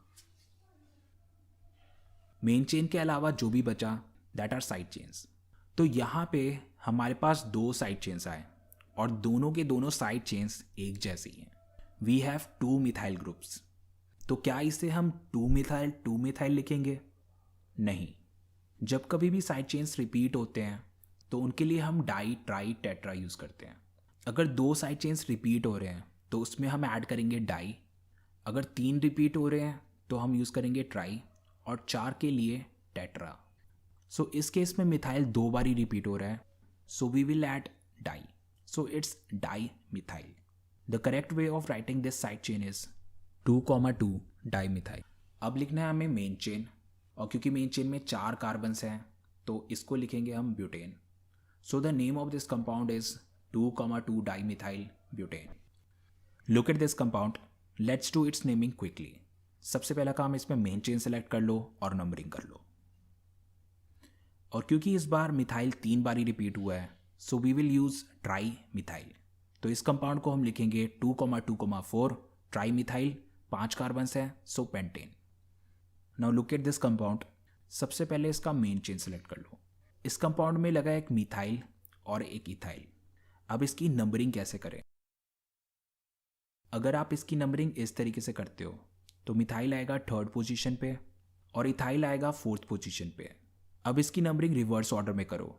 मेन चेन के अलावा जो भी बचा दैट आर साइड चेन्स। तो यहाँ पे हमारे पास 2 साइड चेन्स आए और दोनों के दोनों साइड चेन्स एक जैसी हैं। We have 2 methyl groups. तो क्या इसे हम 2 मिथाइल लिखेंगे? नहीं। जब कभी भी साइड चेन्स रिपीट होते हैं तो उनके लिए हम डाई ट्राई टेट्रा यूज़ करते हैं। अगर 2 साइड चेन्स रिपीट हो रहे हैं तो उसमें हम ऐड करेंगे डाई। अगर 3 रिपीट हो रहे हैं तो हम यूज़ करेंगे ट्राई और 4 के लिए टेट्रा। सो इस केस में मिथाइल 2 बारी रिपीट हो रहा है, so we will add di, so it's di methyl. The correct way of writing this side chain is 2,2 di methyl. अब लिखना है हमें मेन चेन, और क्योंकि मेन चेन में 4 कार्बन्स हैं तो इसको लिखेंगे हम butane. So the name of this compound is 2,2 di methyl butane. Look at this compound, let's do its naming quickly. सबसे पहला काम, इसमें मेन चेन सेलेक्ट कर लो और नंबरिंग कर लो। और क्योंकि इस बार मिथाइल 3 बारी रिपीट हुआ है so we will use tri methyl. तो इस कंपाउंड को हम लिखेंगे 2,2,4 ट्राई मिथाइल, 5 कार्बन्स हैं so pentane. Now look at this compound. सबसे पहले इसका मेन चेन सेलेक्ट कर लो। इस कंपाउंड में लगा एक मिथाइल और एक इथाइल। अब इसकी नंबरिंग कैसे करें? अगर आप इसकी नंबरिंग इस तरीके से करते हो तो मिथाइल आएगा 3rd पोजीशन पे और इथाइल आएगा 4th पोजीशन पे। अब इसकी नंबरिंग रिवर्स ऑर्डर में करो।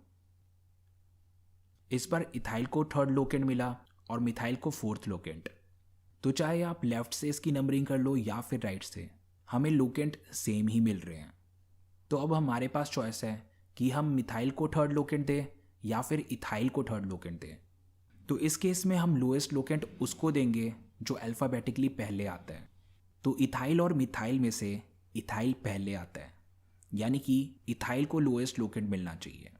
इस बार इथाइल को 3rd लोकेंट मिला और मिथाइल को 4th लोकेंट। तो चाहे आप लेफ्ट से इसकी नंबरिंग कर लो या फिर राइट से, हमें लोकेंट सेम ही मिल रहे हैं। तो अब हमारे पास चॉइस है कि हम मिथाइल को 3rd लोकेंट दें या फिर इथाइल को 3rd लोकेंट दें। तो इस केस में हम लोएस्ट लोकेंट उसको देंगे जो अल्फ़ाबेटिकली पहले आता है। तो इथाइल और मिथाइल में से इथाइल पहले आता है, यानी कि इथाइल को लोएस्ट लोकेंट मिलना चाहिए।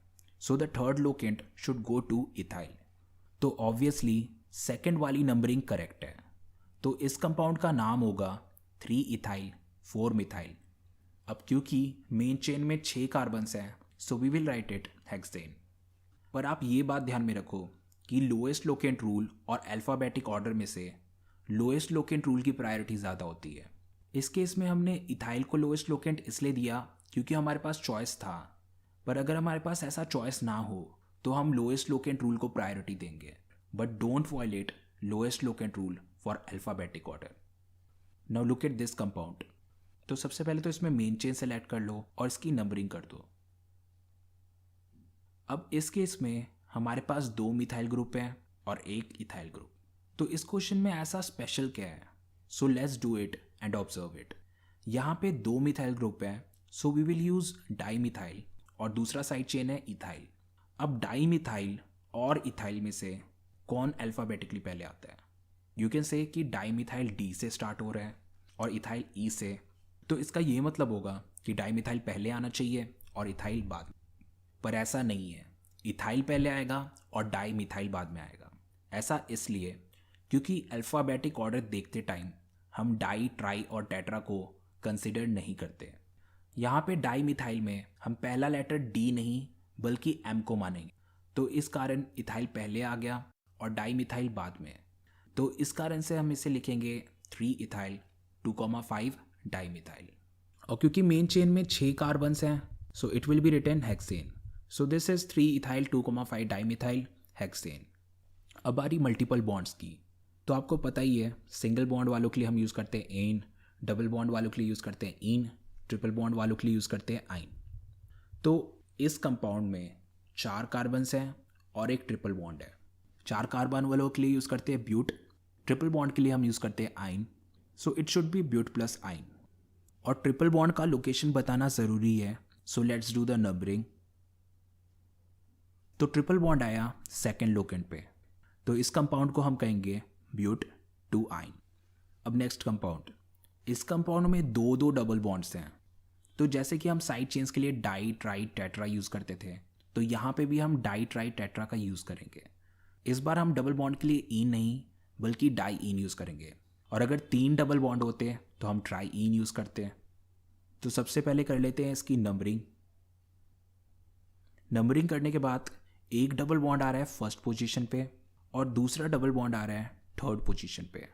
So the 3rd locant should go two ethyl. तो ऑब्वियसली सेकेंड वाली नंबरिंग करेक्ट है। तो इस कंपाउंड का नाम होगा 3 इथाइल 4 मिथाइल। अब क्योंकि मेन चेन में 6 कार्बन्स हैं so we will write it hexane. पर आप ये बात ध्यान में रखो कि लोएस्ट लोकेंट रूल और अल्फ़ाबेटिक ऑर्डर में से लोएस्ट लोकेंट रूल की प्रायोरिटी ज़्यादा होती है। इस केस में हमने इथाइल को लोएस्ट लोकेंट इसलिए दिया क्योंकि हमारे पास चॉइस था, पर अगर हमारे पास ऐसा चॉइस ना हो तो हम लोएस्ट लोकेंट रूल को प्रायोरिटी देंगे। But don't violate lowest locant rule for alphabetic order. Now look at this compound. तो सबसे पहले तो इसमें मेन चेन सेलेक्ट कर लो और इसकी नंबरिंग कर दो। अब इस केस में हमारे पास 2 मिथाइल ग्रुप हैं और 1 इथाइल ग्रुप। तो इस क्वेश्चन में ऐसा स्पेशल क्या है? So let's do it and observe it. यहाँ पे 2 मिथाइल ग्रुप हैं so we will use di methyl और दूसरा साइड चेन है इथाइल। अब डाई मिथाइल और इथाइल में से कौन अल्फ़ाबेटिकली पहले आता है? यू कैन से कि डाई मिथाइल डी से स्टार्ट हो रहा है और इथाइल ई से। तो इसका ये मतलब होगा कि डाई मिथाइल पहले आना चाहिए और इथाइल बाद में। पर ऐसा नहीं है, इथाइल पहले आएगा और डाई मिथाइल बाद में आएगा। ऐसा इसलिए क्योंकि अल्फ़ाबेटिक ऑर्डर देखते टाइम हम डाई ट्राई और टेट्रा को कंसिडर नहीं करते। यहाँ पे डाई मिथाइल में हम पहला लेटर डी नहीं बल्कि एम को मानेंगे। तो इस कारण इथाइल पहले आ गया और डाई मिथाइल बाद में। तो इस कारण से हम इसे लिखेंगे 3 इथाइल 2,5 डाई मिथाइल। और क्योंकि मेन चेन में 6 कार्बन्स हैं so it will be written hexane. So this is 3 ethyl 2,5 di methyl hexane. अब आ रही मल्टीपल बॉन्ड्स की। तो आपको पता ही है, सिंगल बॉन्ड वालों के लिए हम यूज़ करते हैं एन, डबल बॉन्ड वालों के लिए यूज़ करते हैं इन, ट्रिपल बॉन्ड वालों के लिए यूज़ करते हैं आइन। तो इस कंपाउंड में 4 कार्बन्स हैं और एक ट्रिपल बॉन्ड है। 4 कार्बन वालों के लिए यूज़ करते हैं ब्यूट, ट्रिपल बॉन्ड के लिए हम यूज़ करते हैं yne. So it should be but plus yne. और ट्रिपल बॉन्ड का लोकेशन बताना ज़रूरी है, so let's do the numbering. तो ट्रिपल बॉन्ड आया 2nd लोकेंट पे, तो इस कंपाउंड को हम कहेंगे ब्यूट 2 आइन। अब नेक्स्ट कंपाउंड। इस कंपाउंड में 2 डबल बॉन्ड्स हैं। तो जैसे कि हम साइड चेन्स के लिए डाई ट्राई टेट्रा यूज़ करते थे, तो यहाँ पे भी हम डाई ट्राई टेट्रा का यूज़ करेंगे। इस बार हम डबल बॉन्ड के लिए इन नहीं बल्कि डाई इन यूज़ करेंगे। और अगर 3 डबल बॉन्ड होते तो हम ट्राई इन यूज़ करते हैं। तो सबसे पहले कर लेते हैं इसकी नंबरिंग। नंबरिंग करने के बाद एक डबल बॉन्ड आ रहा है 1st पोजीशन पे और दूसरा डबल बॉन्ड आ रहा है 3rd पोजीशन पे।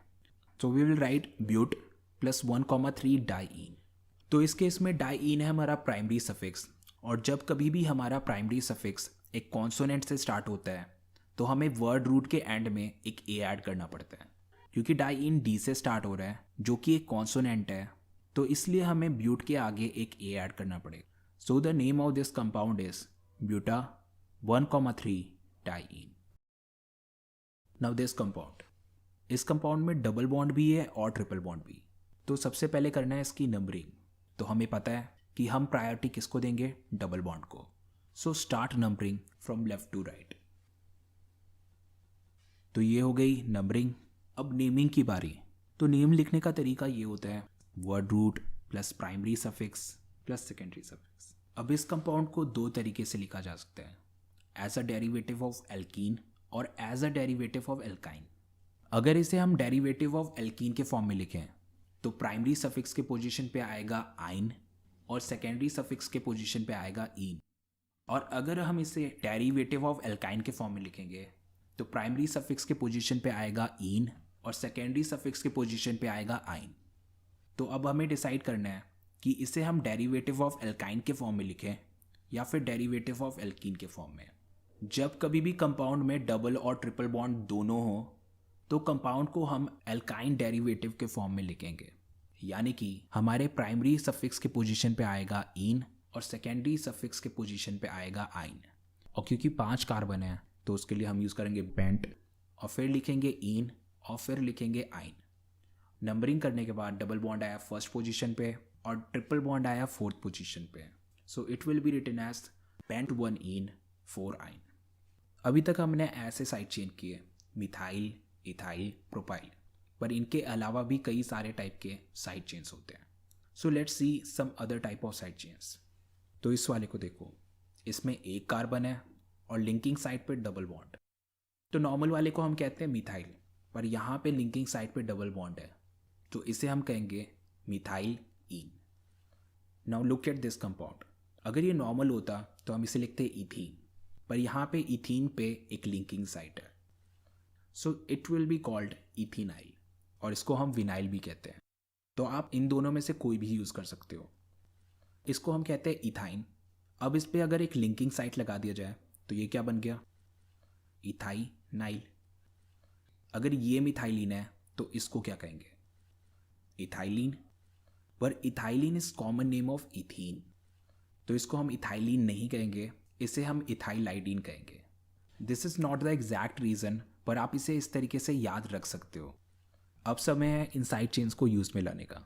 So we will write but plus 1,3 diene. तो इस केस में डाईन है हमारा प्राइमरी सफिक्स, और जब कभी भी हमारा प्राइमरी सफिक्स एक कॉन्सोनेंट से स्टार्ट होता है तो हमें वर्ड रूट के एंड में एक ए ऐड करना पड़ता है। क्योंकि डाईन डी से स्टार्ट हो रहा है जो कि एक कॉन्सोनेंट है, तो इसलिए हमें ब्यूट के आगे एक ए ऐड करना पड़ेगा। सो the name of this compound is buta 1,3 dine. Now this compound, इस कंपाउंड में डबल बॉन्ड भी है और ट्रिपल बॉन्ड भी। तो सबसे पहले करना है इसकी नंबरिंग। तो हमें पता है कि हम प्रायोरिटी किसको देंगे, डबल बॉन्ड को। So start numbering from left to right. तो ये हो गई नंबरिंग। अब नेमिंग की बारी। तो नेम लिखने का तरीका ये होता है word root plus primary suffix plus secondary suffix. अब इस कंपाउंड को दो तरीके से लिखा जा सकता है, as a derivative of alkene और as a derivative of alkyne. अगर इसे हम डेरिवेटिव ऑफ एल्कीन के फॉर्म में लिखें तो प्राइमरी सफिक्स के पोजीशन पे आएगा आइन और सेकेंडरी सफिक्स के पोजीशन पे आएगा इन। और अगर हम इसे डेरिवेटिव ऑफ एल्काइन के फॉर्म में लिखेंगे तो प्राइमरी सफिक्स के पोजीशन पे आएगा इन और सेकेंडरी सफिक्स के पोजीशन पे आएगा आइन। तो अब हमें डिसाइड करना है कि इसे हम डेरिवेटिव ऑफ एल्काइन के फॉर्म में लिखें या फिर डेरिवेटिव ऑफ एल्कीन के फॉर्म में। जब कभी भी कंपाउंड में डबल और ट्रिपल बॉन्ड दोनों हो तो कंपाउंड को हम एल्काइन डेरिवेटिव के फॉर्म में लिखेंगे, यानी कि हमारे प्राइमरी सफिक्स के पोजीशन पे आएगा इन और सेकेंडरी सफिक्स के पोजीशन पे आएगा आइन। और क्योंकि 5 कार्बन है तो उसके लिए हम यूज़ करेंगे बेंट और फिर लिखेंगे इन और फिर लिखेंगे आइन। नंबरिंग करने के बाद डबल बॉन्ड आया फर्स्ट पोजीशन पे और ट्रिपल बॉन्ड आया फोर्थ पोजीशन पे। So it will be written as pent 1 en 4 yne. अभी तक हमने ऐसे साइड चेन किए मिथाइल, इथाइल, प्रोपाइल, पर इनके अलावा भी कई सारे टाइप के साइड चेन्स होते हैं। So let's see some other type of side chains. तो इस वाले को देखो, इसमें एक कार्बन है और लिंकिंग साइड पे डबल बॉन्ड। तो नॉर्मल वाले को हम कहते हैं मिथाइल, पर यहाँ पे लिंकिंग साइड पे डबल बॉन्ड है तो इसे हम कहेंगे methyl in. Now look at this compound. अगर ये नॉर्मल होता तो हम इसे लिखते इथीन, पर यहाँ पे इथीन पे एक लिंकिंग साइट है, so it will be called ethenyl और इसको हम विनाइल भी कहते हैं। तो आप इन दोनों में से कोई भी यूज़ कर सकते हो। इसको हम कहते हैं इथाइन। अब इस पे अगर एक लिंकिंग साइट लगा दिया जाए तो ये क्या बन गया, इथाइनाइल। अगर ये मिथाइलिन है तो इसको क्या कहेंगे, इथाइलिन। पर ethylene is common name of ethene, तो इसको हम इथाइलिन नहीं कहेंगे, इसे हम इथाइलाइडिन कहेंगे। This is not the exact reason, पर आप इसे इस तरीके से याद रख सकते हो। अब समय है इन साइड चेन्स को यूज़ में लाने का।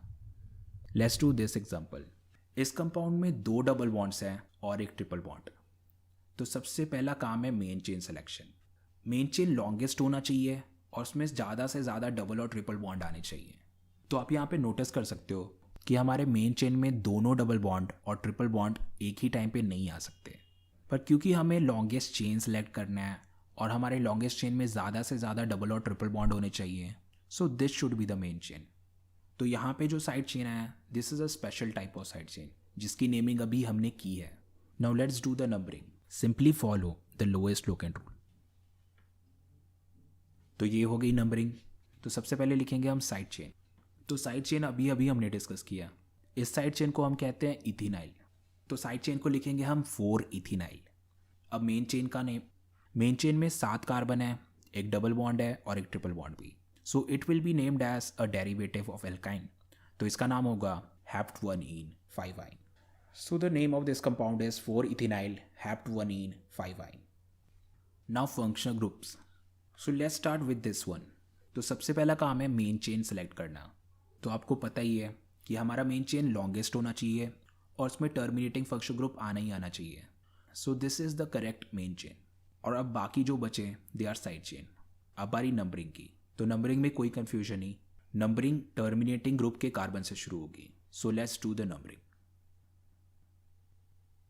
Let's do this example. इस कंपाउंड में 2 डबल बॉन्ड्स हैं और एक ट्रिपल बॉन्ड। तो सबसे पहला काम है main chain selection. Main chain longest होना चाहिए और उसमें ज़्यादा से ज़्यादा डबल और ट्रिपल बॉन्ड आने चाहिए। तो आप यहाँ पे नोटिस कर सकते हो कि हमारे मेन चेन में दोनों डबल बॉन्ड और ट्रिपल बॉन्ड एक ही टाइम पे नहीं आ सकते, पर क्योंकि हमें लॉन्गेस्ट चेन सेलेक्ट करना है और हमारे लॉन्गेस्ट चेन में ज़्यादा से ज़्यादा डबल और ट्रिपल बॉन्ड होने चाहिए, so this should be the main chain. तो यहाँ पे जो साइड चेन है this is a special type of side chain जिसकी नेमिंग अभी हमने की है। Now let's do the numbering. Simply follow the lowest locant rule. तो ये हो गई नंबरिंग। तो सबसे पहले लिखेंगे हम साइड चेन। तो साइड चेन अभी अभी हमने डिस्कस किया, इस साइड चेन को हम कहते हैं इथेनाइल। तो साइड चेन को लिखेंगे हम 4 इथेनाइल। अब मेन चेन का नेम, मेन चेन में 7 कार्बन है, एक डबल बॉन्ड है और एक ट्रिपल बॉन्ड भी, so it will be named as a derivative of alkyne. तो इसका नाम होगा हेप्ट-1-ene 5-ine। So the name of this compound is 4 ethenyl हेप्ट-1-ene 5-ine। Now functional groups. So let's start with this one. तो सबसे पहला काम है मेन चेन सेलेक्ट करना। तो आपको पता ही है कि हमारा मेन चेन लॉन्गेस्ट होना चाहिए और उसमें टर्मिनेटिंग फंक्शनल ग्रुप आना ही आना चाहिए। So this is the correct main chain. और अब बाकी जो बचे दे आर साइड चेन। अब बारी नंबरिंग की। तो नंबरिंग में कोई कन्फ्यूजन नहीं, नंबरिंग टर्मिनेटिंग ग्रुप के कार्बन से शुरू होगी। So let's do the numbering.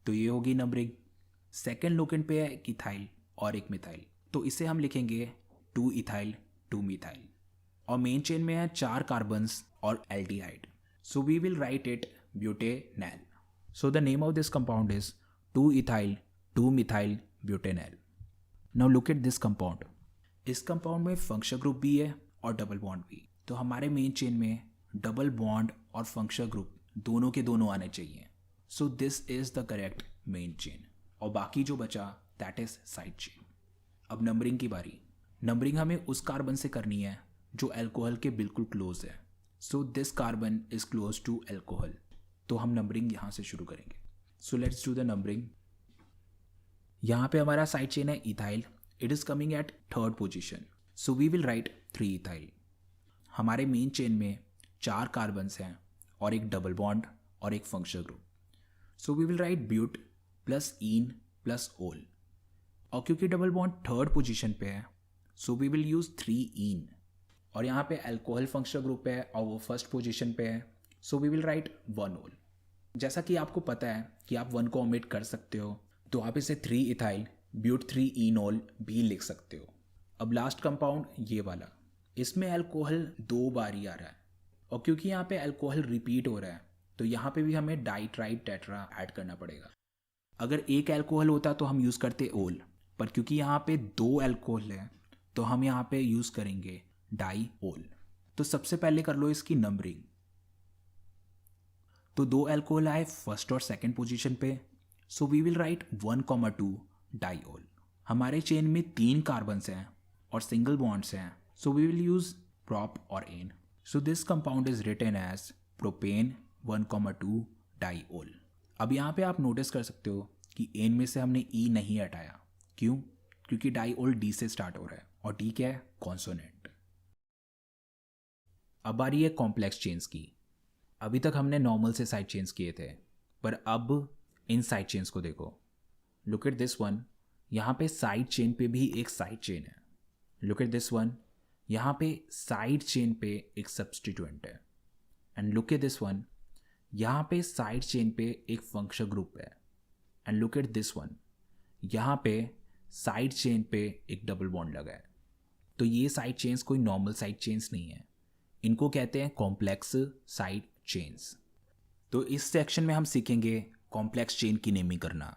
तो ये होगी नंबरिंग। सेकेंड लोकेंट पे है एक इथाइल और एक मिथाइल, तो इसे हम लिखेंगे 2 इथाइल 2 मिथाइल। और मेन चेन में है 4 कार्बन्स और aldehyde, so we will write it butanol. So the name of this compound is 2 ethyl 2 methyl butanol. Now look at this compound. इस कंपाउंड में फंक्शनल ग्रुप भी है और डबल बॉन्ड भी। तो हमारे मेन चेन में डबल बॉन्ड और फंक्शनल ग्रुप दोनों के दोनों आने चाहिए. So this is the correct main chain. और बाकी जो बचा दैट इज साइड चेन. अब नंबरिंग की बारी. नंबरिंग हमें उस कार्बन से करनी है जो अल्कोहल के बिल्कुल क्लोज है. So this carbon is close to alcohol. तो हम नंबरिंग यहाँ से शुरू करेंगे. So let's do the numbering. यहाँ पे हमारा साइड चेन है ethyl. It is coming at third position. So we will write 3 ethyl. हमारे मेन चेन में 4 कार्बन्स हैं और एक डबल बॉन्ड और एक functional group. So we will write but plus ene plus ol. और क्योंकि डबल बॉन्ड थर्ड पोजीशन पे है so we will use 3 ene. और यहाँ पे अल्कोहल फंक्शनल ग्रुप है और वो फर्स्ट पोजीशन पे है सो वी विल राइट 1 ओल. जैसा कि आपको पता है कि आप 1 को ओमिट कर सकते हो तो आप इसे 3 इथाइल ब्यूट 3 ईनोल भी लिख सकते हो. अब लास्ट कंपाउंड ये वाला, इसमें अल्कोहल 2 बार ही आ रहा है. और क्योंकि यहाँ पे अल्कोहल रिपीट हो रहा है तो यहाँ पे भी हमें डाइट्राइड टेट्रा ऐड करना पड़ेगा. अगर एक अल्कोहल होता तो हम यूज़ करते ओल, पर क्योंकि यहाँ पे 2 अल्कोहल है तो हम यहाँ पे यूज़ करेंगे डाई ओल. तो सबसे पहले कर लो इसकी नंबरिंग. तो 2 अल्कोहल आए फर्स्ट और सेकंड पोजीशन पे. So we will write 1,2 die ol. हमारे चेन में 3 कार्बन्स हैं और सिंगल बॉन्ड्स हैं so we will use prop और ane. So this compound is written as propane 1,2 die ओल. अब यहाँ पे आप नोटिस कर सकते हो कि एन में से हमने ई नहीं हटाया. क्यों? क्योंकि डाई ओल डी से स्टार्ट हो रहा है और डी क्या है? कॉन्सोनेंट. अब बारी है कॉम्प्लेक्स चेन्स की. अभी तक हमने नॉर्मल से साइड चेन्स किए थे पर अब इन साइड चेन्स को देखो. Look at this one. यहाँ पे साइड चेन पे भी एक साइड चेन है. Look at this one. यहाँ पे साइड चेन पे एक सब्स्टिट्यूएंट है. And look at this one. यहाँ पे साइड चेन पे एक फंक्शनल ग्रुप है. And look at this one. यहाँ पे साइड चेन पे एक डबल बॉन्ड लगा है. तो ये साइड चेन्स कोई नॉर्मल साइड चेन्स नहीं है. इनको कहते हैं कॉम्प्लेक्स साइड चेन्स. तो इस सेक्शन में हम सीखेंगे कॉम्प्लेक्स चेन की नेमिंग करना.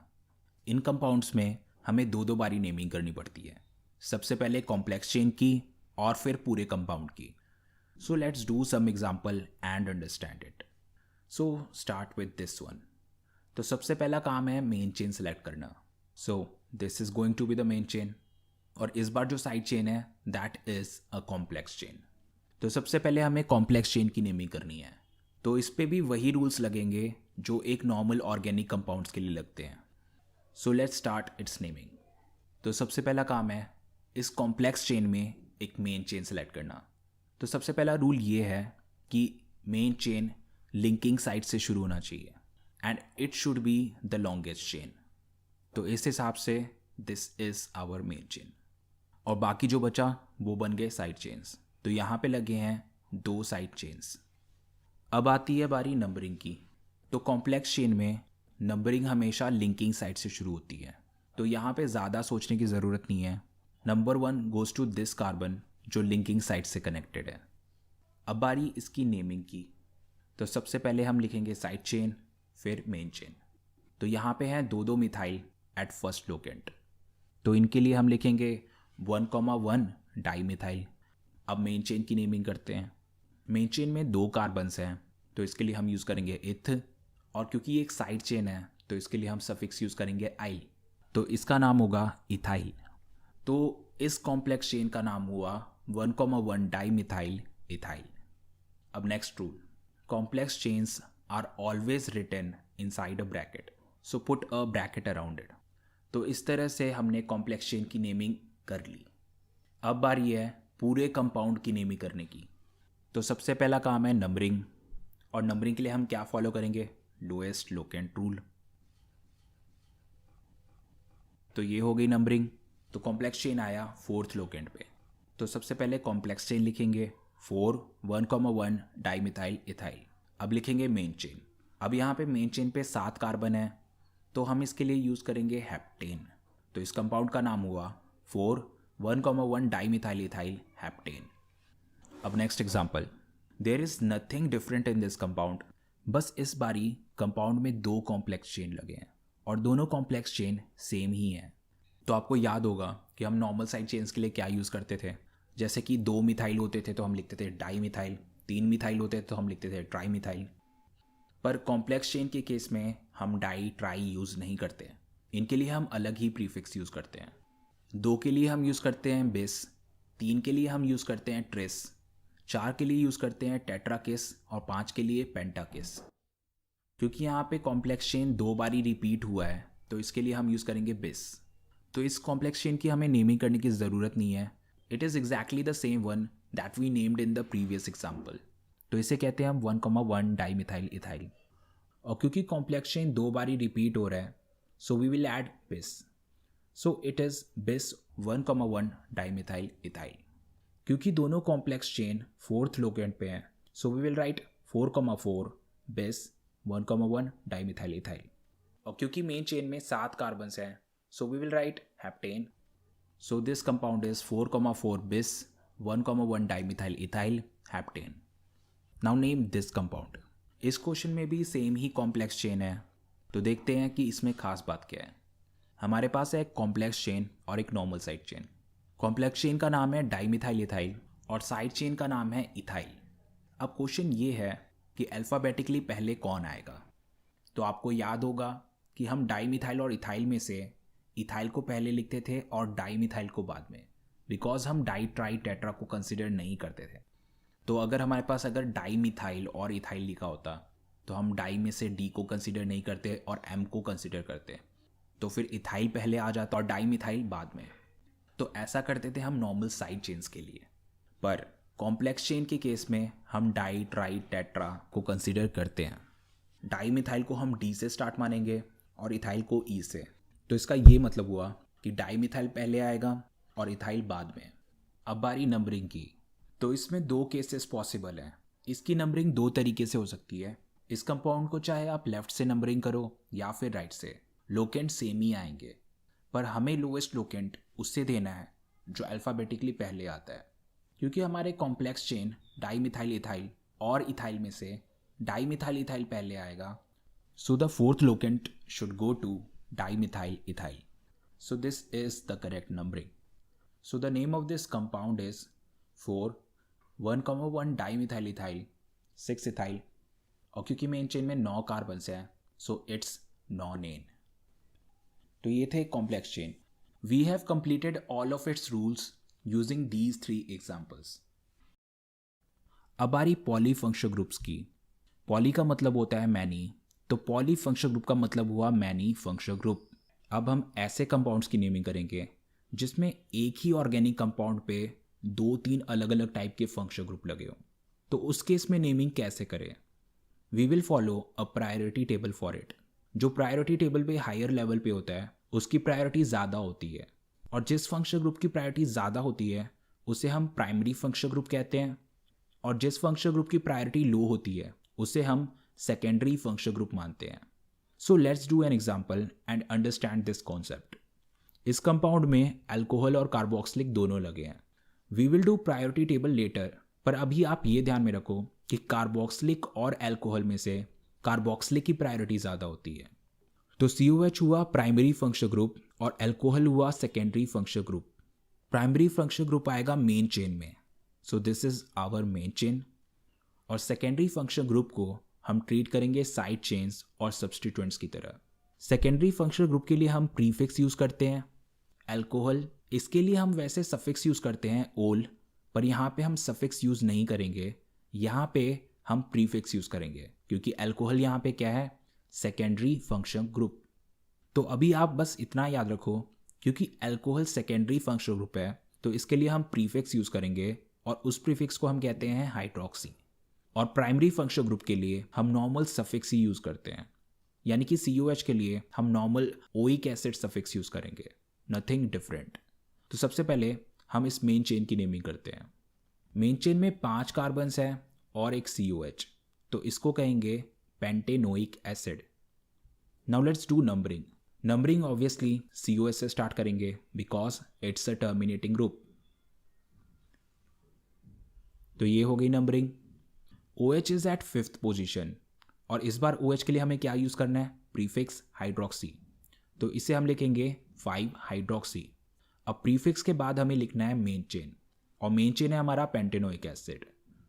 इन कंपाउंड्स में हमें 2 बारी नेमिंग करनी पड़ती है. सबसे पहले कॉम्प्लेक्स चेन की और फिर पूरे कंपाउंड की. So let's do some example and understand it. So start with this one. तो सबसे पहला काम है मेन चेन सेलेक्ट करना. So this is going to be the main chain. और इस बार जो साइड चेन है that is a complex chain. तो सबसे पहले हमें कॉम्प्लेक्स चेन की नेमिंग करनी है. तो इस पे भी वही रूल्स लगेंगे जो एक नॉर्मल ऑर्गेनिक कंपाउंड्स के लिए लगते हैं. So let's start it's naming. तो सबसे पहला काम है इस कॉम्प्लेक्स चेन में एक मेन चेन सेलेक्ट करना. तो सबसे पहला रूल ये है कि मेन चेन लिंकिंग साइड से शुरू होना चाहिए and it should be the longest chain. तो इस हिसाब से this is our main chain. और बाकी जो बचा वो बन गए साइड चेन्स. तो यहाँ पे लगे हैं 2 साइड चेन्स. अब आती है बारी नंबरिंग की. तो कॉम्प्लेक्स चेन में नंबरिंग हमेशा लिंकिंग साइड से शुरू होती है. तो यहाँ पे ज़्यादा सोचने की ज़रूरत नहीं है. Number 1 goes to this carbon जो लिंकिंग साइड से कनेक्टेड है. अब बारी इसकी नेमिंग की. तो सबसे पहले हम लिखेंगे साइड चेन फिर मेन चेन. तो यहाँ पे हैं 2 मिथाइल एट फर्स्ट लोकेंट. तो इनके लिए हम लिखेंगे 1,1 डाई मिथाइल. अब मेन चेन की नेमिंग करते हैं. मेन चेन में 2 कार्बन्स हैं तो इसके लिए हम यूज़ करेंगे इथ. और क्योंकि ये एक साइड चेन है तो इसके लिए हम सफिक्स यूज़ करेंगे आइल. तो इसका नाम होगा इथाइल. तो इस कॉम्प्लेक्स चेन का नाम हुआ 1,1 डाई मिथाइल इथाइल. अब next rule. Complex chains are always written inside a bracket. So put a bracket around it. तो इस तरह से हमने कॉम्प्लेक्स चेन की नेमिंग कर ली. अब बारी है पूरे कंपाउंड की नेमिंग करने की. तो सबसे पहला काम है नंबरिंग. और नंबरिंग के लिए हम क्या फॉलो करेंगे? Lowest locant rule. तो ये हो गई नंबरिंग. तो कॉम्प्लेक्स चेन आया 4th लोकेंट पे. तो सबसे पहले कॉम्प्लेक्स चेन लिखेंगे 4 1,1 डाईमिथाइल इथाइल. अब लिखेंगे मेन चेन. अब यहाँ पे मेन चेन पे 7 कार्बन है तो हम इसके लिए यूज़ करेंगे हेप्टेन. तो इस कंपाउंड का नाम हुआ 4 1,1 डाईमिथाइल इथाइल हेप्टेन. अब next example. There is nothing different in this compound. बस इस बारी कंपाउंड में 2 कॉम्प्लेक्स चेन लगे हैं और दोनों कॉम्प्लेक्स चेन सेम ही हैं. तो आपको याद होगा कि हम नॉर्मल साइड चेन्स के लिए क्या यूज़ करते थे. जैसे कि 2 मिथाइल होते थे तो हम लिखते थे डाई मिथाइल, 3 मिथाइल होते थे तो हम लिखते थे ट्राई मिथाइल। पर कॉम्प्लेक्स चेन के केस में हम डाई ट्राई यूज़ नहीं करते। इनके लिए हम अलग ही प्रीफिक्स यूज़ करते हैं। 2 के लिए हम यूज़ करते हैं बिस, 3 के लिए हम यूज़ करते हैं ट्रिस, 4 के लिए यूज़ करते हैं टेट्राकिस और 5 के लिए पेंटाकिस। क्योंकि यहाँ पे कॉम्प्लेक्स चेन 2 बारी रिपीट हुआ है तो इसके लिए हम यूज़ करेंगे बिस। तो इस कॉम्प्लेक्स चेन की हमें नेमिंग करने की ज़रूरत नहीं है। It is exactly the same one that we named in the previous example. तो इसे कहते हैं हम 1,1 डाईमिथाइल इथाइल। और क्योंकि कॉम्प्लेक्स चेन 2 बारी रिपीट हो रहा है सो वी विल ऐड बिस। सो इट इज़ बिस 1,1 डाईमिथाइल इथाइल। क्योंकि दोनों कॉम्प्लेक्स चेन 4th लोकेंट पे हैं सो वी विल राइट 4,4 बिस 1,1 डाईमिथाइल इथाइल। और क्योंकि मेन चेन में 7 कार्बन्स हैं so we will write heptane. So this compound is 4,4 bis 1,1 dimethyl ethyl heptane. Now name this compound. इस क्वेश्चन में भी सेम ही कॉम्प्लेक्स चेन है तो देखते हैं कि इसमें खास बात क्या है। हमारे पास है एक कॉम्प्लेक्स चेन और एक normal side chain. Complex chain का नाम है डाईमिथाइल इथाइल और साइड चेन का नाम है इथाइल। अब क्वेश्चन ये है कि अल्फ़ाबेटिकली पहले कौन आएगा। तो आपको याद होगा कि हम डाईमिथाइल और इथाइल में से इथाइल को पहले लिखते थे और डाईमिथाइल को बाद में, बिकॉज हम डाई ट्राई टेट्रा को कंसिडर नहीं करते थे। तो अगर हमारे पास अगर डाईमिथाइल और इथाइल लिखा होता तो हम डाई में से डी को कंसिडर नहीं करते और एम को कंसिडर करते, तो फिर इथाइल पहले आ जाता और डाईमिथाइल बाद में। तो ऐसा करते थे हम नॉर्मल साइड चेन्स के लिए। पर कॉम्प्लेक्स चेन के केस में हम डाई ट्राई टेट्रा को कंसिडर करते हैं। डाईमिथाइल को हम डी से स्टार्ट मानेंगे और इथाइल को ई से। तो इसका ये मतलब हुआ कि डाईमिथाइल पहले आएगा और इथाइल बाद में। अब बारी नंबरिंग की। तो इसमें 2 केसेस पॉसिबल हैं। इसकी नंबरिंग 2 तरीके से हो सकती है। इस कंपाउंड को चाहे आप लेफ्ट से नंबरिंग करो या फिर राइट से, लोकेंट सेम ही आएंगे। पर हमें लोएस्ट लोकेंट उससे देना है जो अल्फ़ाबेटिकली पहले आता है। क्योंकि हमारे कॉम्प्लेक्स चेन डाईमिथाइल इथाइल और इथाइल में से डाईमिथाइल इथाइल पहले आएगा, so the 4th locant should go to dimethyl ethyl. So this is the correct numbering. So the name of this compound is 4 1,1 dimethyl ethyl 6 ethyl। और क्योंकि main chain में 9 carbons हैं so it's nonane. तो ये थे complex chain. We have completed all of its rules using these 3 examples. अब बारी poly functional groups की। पॉली का मतलब होता है मैनी, तो पॉली फंक्शनल ग्रुप का मतलब हुआ मैनी फंक्शनल ग्रुप। अब हम ऐसे कंपाउंड्स की नेमिंग करेंगे जिसमें एक ही ऑर्गेनिक कंपाउंड पे 2-3 अलग अलग टाइप के फंक्शनल ग्रुप लगे हों। तो उस केस में नेमिंग कैसे करें? We will follow a priority table for it. जो प्रायोरिटी टेबल पे हायर लेवल पे होता है उसकी प्रायोरिटी ज़्यादा होती है, और जिस फंक्शनल ग्रुप की प्रायोरिटी ज़्यादा होती है उसे हम प्राइमरी फंक्शनल ग्रुप कहते हैं, और जिस फंक्शनल ग्रुप की प्रायोरिटी लो होती है उसे हम सेकेंडरी फंक्शनल ग्रुप मानते हैं। So let's do an example and understand this concept. इस कंपाउंड में अल्कोहल और कार्बोक्सिलिक दोनों लगे हैं। We will do priority table later, पर अभी आप ये ध्यान में रखो कि कार्बोक्सिलिक और अल्कोहल में से कार्बोक्सिलिक की प्रायोरिटी ज़्यादा होती है। तो COH हुआ प्राइमरी फंक्शनल ग्रुप और अल्कोहल हुआ secondary functional group. Primary functional group आएगा मेन चेन में, so this is our main chain. और सेकेंडरी फंक्शनल ग्रुप को हम ट्रीट करेंगे साइड चेन्स और सब्सटीट्यूएंट्स की तरह। सेकेंडरी फंक्शनल ग्रुप के लिए हम प्रीफिक्स यूज़ करते हैं। अल्कोहल, इसके लिए हम वैसे सफिक्स यूज़ करते हैं ओल, पर यहाँ पे हम सफिक्स यूज़ नहीं करेंगे, यहाँ पे हम प्रीफिक्स यूज़ करेंगे क्योंकि अल्कोहल यहाँ पे क्या है, सेकेंडरी फंक्शनल ग्रुप। तो अभी आप बस इतना याद रखो, क्योंकि अल्कोहल सेकेंडरी फंक्शनल ग्रुप है तो इसके लिए हम प्रीफिक्स यूज़ करेंगे और उस प्रीफिक्स को हम कहते हैं हाइड्रोक्सी। और प्राइमरी फंक्शनल ग्रुप के लिए हम नॉर्मल सफिक्स ही यूज़ करते हैं, यानी कि COH के लिए हम normal oic acid suffix use करेंगे, नथिंग डिफरेंट। तो सबसे पहले हम इस मेन चेन की नेमिंग करते हैं। मेन चेन में 5 कार्बन्स हैं और एक COH, तो इसको कहेंगे pentanoic acid. Now let's do numbering. Numbering obviously COH से स्टार्ट करेंगे because it's a terminating group. तो ये हो गई numbering. OH is at 5th position, और इस बार OH के लिए हमें क्या यूज़ करना है, प्रीफिक्स हाइड्रोक्सी। तो इसे हम लिखेंगे 5 हाइड्रोक्सी। अब प्रीफिक्स के बाद हमें लिखना है मेन चेन। और मेन चेन है हमारा pentanoic acid.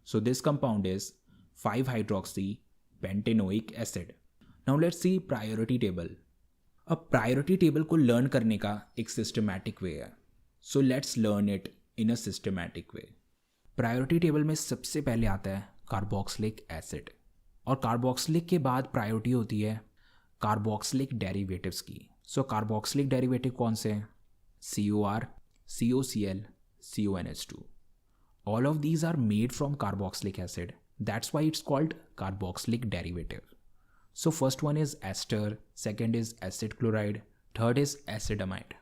So this compound is 5 hydroxy pentanoic acid. Now let's C priority table. अब प्रायोरिटी टेबल को लर्न करने का एक सिस्टमैटिक वे है. So let's learn it in a systematic way. Priority table में सबसे पहले आता है कार्बोक्सिलिक एसिड, और कार्बोक्सिलिक के बाद प्रायोरिटी होती है कार्बोक्सिलिक डेरिवेटिव्स की. सो कार्बोक्सिलिक डेरिवेटिव कौन से हैं? COR, COCl, CONH2. All of these are made from carboxylic acid. That's why it's called carboxylic derivative. So first one is ester, second is acid chloride, third is acetamiide.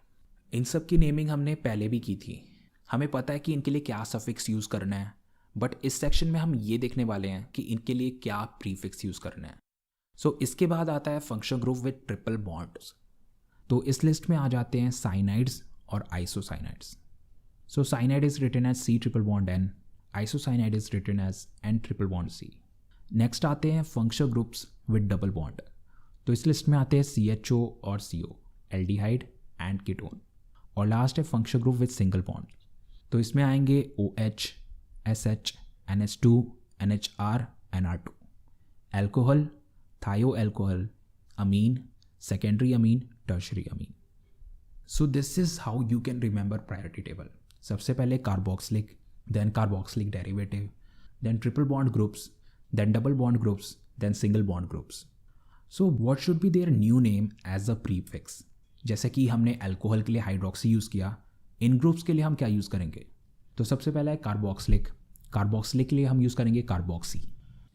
इन सब की naming हमने पहले भी की थी. हमें पता है कि इनके लिए क्या सफिक्स यूज़ करना है, बट इस सेक्शन में हम ये देखने वाले हैं कि इनके लिए क्या प्रीफिक्स यूज़ करना है. सो इसके बाद आता है functional group with triple bonds. तो इस लिस्ट में आ जाते हैं साइनाइड्स और isocyanides. So cyanide is written as C triple bond N, isocyanide is written as N triple bond C. Next आते हैं functional groups with double bond. तो इस लिस्ट में आते हैं CHO और CO, एल्डिहाइड एंड कीटोन. और लास्ट है functional group with single bond. तो इसमें आएंगे OH, SH, NH2, NHR, NR2. Alcohol, thio alcohol, amine, secondary amine, tertiary amine. So this is how you can remember priority table. सबसे पहले carboxylic, then carboxylic derivative, then triple bond groups, then double bond groups, then single bond groups. So what should be their new name as a prefix. जैसे कि हमने alcohol के लिए hydroxy use किया, इन groups के लिए हम क्या यूज़ करेंगे? तो सबसे पहला है कार्बोक्सिलिक. कार्बोक्सिलिक के लिए हम यूज़ करेंगे कार्बोक्सी.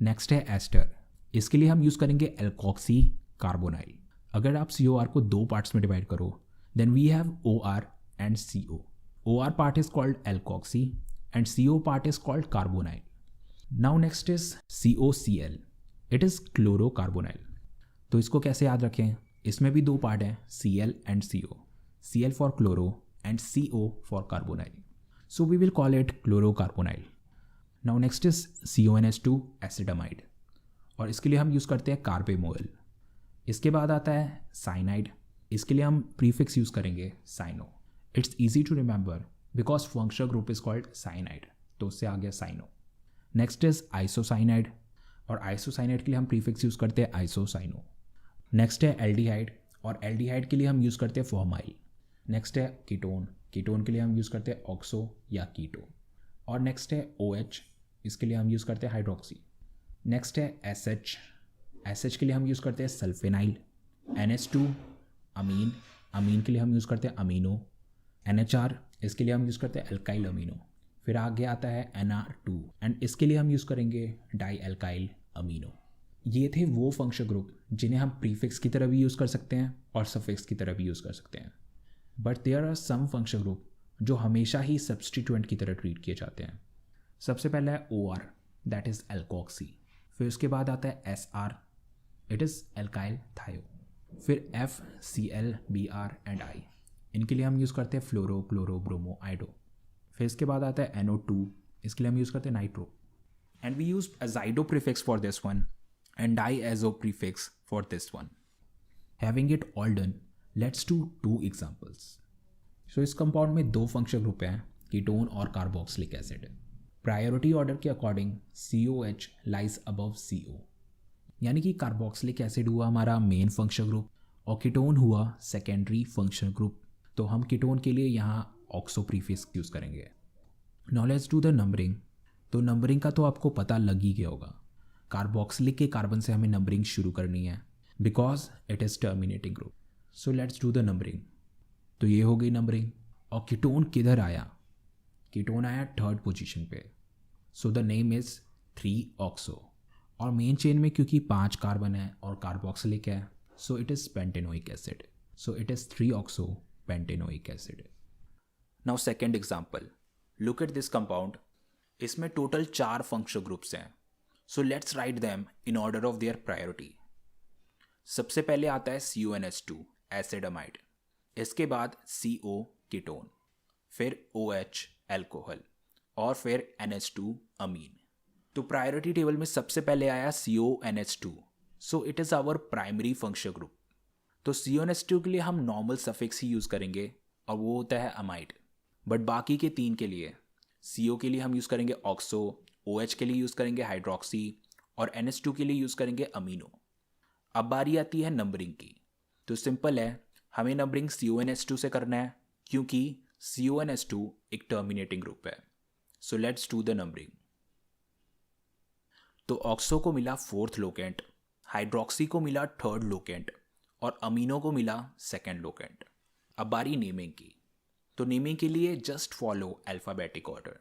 नेक्स्ट है एस्टर, इसके लिए हम यूज़ करेंगे एल्कोक्सी कार्बोनाइल. अगर आप COR को दो पार्ट्स में डिवाइड करो, then we have OR and CO. OR part is called alkoxy and CO part is called carbonyl. Now next is COCl, it is chlorocarbonyl. तो इसको कैसे याद रखें? इसमें भी दो पार्ट हैं, Cl and CO. Cl for chloro and CO for carbonyl. So we will call it chlorocarbonyl. Now next is CONH2 acid amide, और इसके लिए हम यूज़ करते हैं कार्बेमोल. इसके बाद आता है साइनाइड, इसके लिए हम प्रीफिक्स यूज़ करेंगे cyano. It's easy to remember because functional group is called cyanide, तो उससे आ गया साइनो. नेक्स्ट इज आइसोसाइनाइड, और आइसोसाइनाइड के लिए हम प्रीफिक्स यूज़ करते हैं आइसोसाइनो. नेक्स्ट है एल्डिहाइड, और एल्डिहाइड के लिए हम यूज़ करते हैं फॉर्माइल. नेक्स्ट है कीटोन, कीटोन के लिए हम यूज़ करते हैं ऑक्सो या कीटो. और नेक्स्ट है OH, इसके लिए हम यूज़ करते हैं हाइड्रोक्सी. नेक्स्ट है SH, SH के लिए हम यूज़ करते हैं सल्फेनाइल. NH2 अमीन, अमीन के लिए हम यूज़ करते हैं अमीनो. NHR, इसके लिए हम यूज़ करते हैं अल्काइल अमीनो. फिर आगे आता है NR2, एंड इसके लिए हम यूज़ करेंगे डाई अल्काइल अमीनो. ये थे वो फंक्शनल ग्रुप जिन्हें हम प्रीफिक्स की तरह भी यूज़ कर सकते हैं और सफिक्स की तरह भी यूज़ कर सकते हैं. But there are some functional group जो हमेशा ही सब्सटीट्यूएंट की तरह ट्रीट किए जाते हैं. सबसे पहला है OR, दैट इज़ एल्कोक्सी. फिर उसके बाद आता है SR, इट इज़ एल्काइल थायो. फिर F, Cl, Br and I, इनके लिए हम यूज़ करते हैं फ्लोरो, क्लोरो, ब्रोमो, आइडो. फिर इसके बाद आता है NO2, इसके लिए हम यूज़ करते हैं nitro. And we use azido prefix for this one and diazo prefix for this one. Having it all done, let's do two examples. So इस कंपाउंड में दो फंक्शनल ग्रुप हैं, कीटोन और कार्बोक्सिलिक एसिड. प्रायोरिटी ऑर्डर के according COH lies above CO, यानी कि carboxylic acid हुआ हमारा मेन फंक्शनल ग्रुप और कीटोन हुआ सेकेंडरी फंक्शनल ग्रुप. तो हम कीटोन के लिए यहाँ ऑक्सो प्रीफिक्स यूज़ करेंगे. Now let's do the numbering. तो नंबरिंग का तो आपको पता लग ही गया होगा. कार्बोक्सिलिक के कार्बन से हमें नंबरिंग शुरू करनी है because it is terminating group. So let's do the numbering. तो ये हो गई नंबरिंग. और कीटोन किधर आया? कीटोन आया थर्ड पोजीशन पे. So the name is three oxo. और मेन चेन में क्योंकि 5 कार्बन है और कार्बोक्सिलिक है, so it is pentanoic acid. So it is three oxo pentanoic acid. Now second example, look at this compound. इसमें टोटल 4 फंक्शनल ग्रुप्स हैं. So let's write them in order of their priority. सबसे पहले आता है CONH2 acid amide, इसके बाद CO ketone, फिर OH alcohol और फिर NH2 अमीन. तो प्रायोरिटी टेबल में सबसे पहले आया CONH2. So it is our primary functional group. तो CONH2 के लिए हम नॉर्मल सफिक्स ही यूज़ करेंगे और वो होता है अमाइड. बट बाकी के 3 के लिए CO के लिए हम यूज़ करेंगे ऑक्सो, OH के लिए यूज़ करेंगे हाइड्रोक्सी और NH2 के लिए यूज़ करेंगे अमीनो। अब बारी आती है नंबरिंग की। तो सिंपल है, हमें नंबरिंग CONH2 से करना है क्योंकि CONH2 एक टर्मिनेटिंग ग्रुप है। So let's do the numbering. तो ऑक्सो को मिला 4th लोकेंट, हाइड्रोक्सी को मिला 3rd लोकेंट और अमीनो को मिला 2nd लोकेंट। अब बारी नेमिंग की। तो नेमिंग के लिए जस्ट फॉलो अल्फ़ाबेटिक ऑर्डर।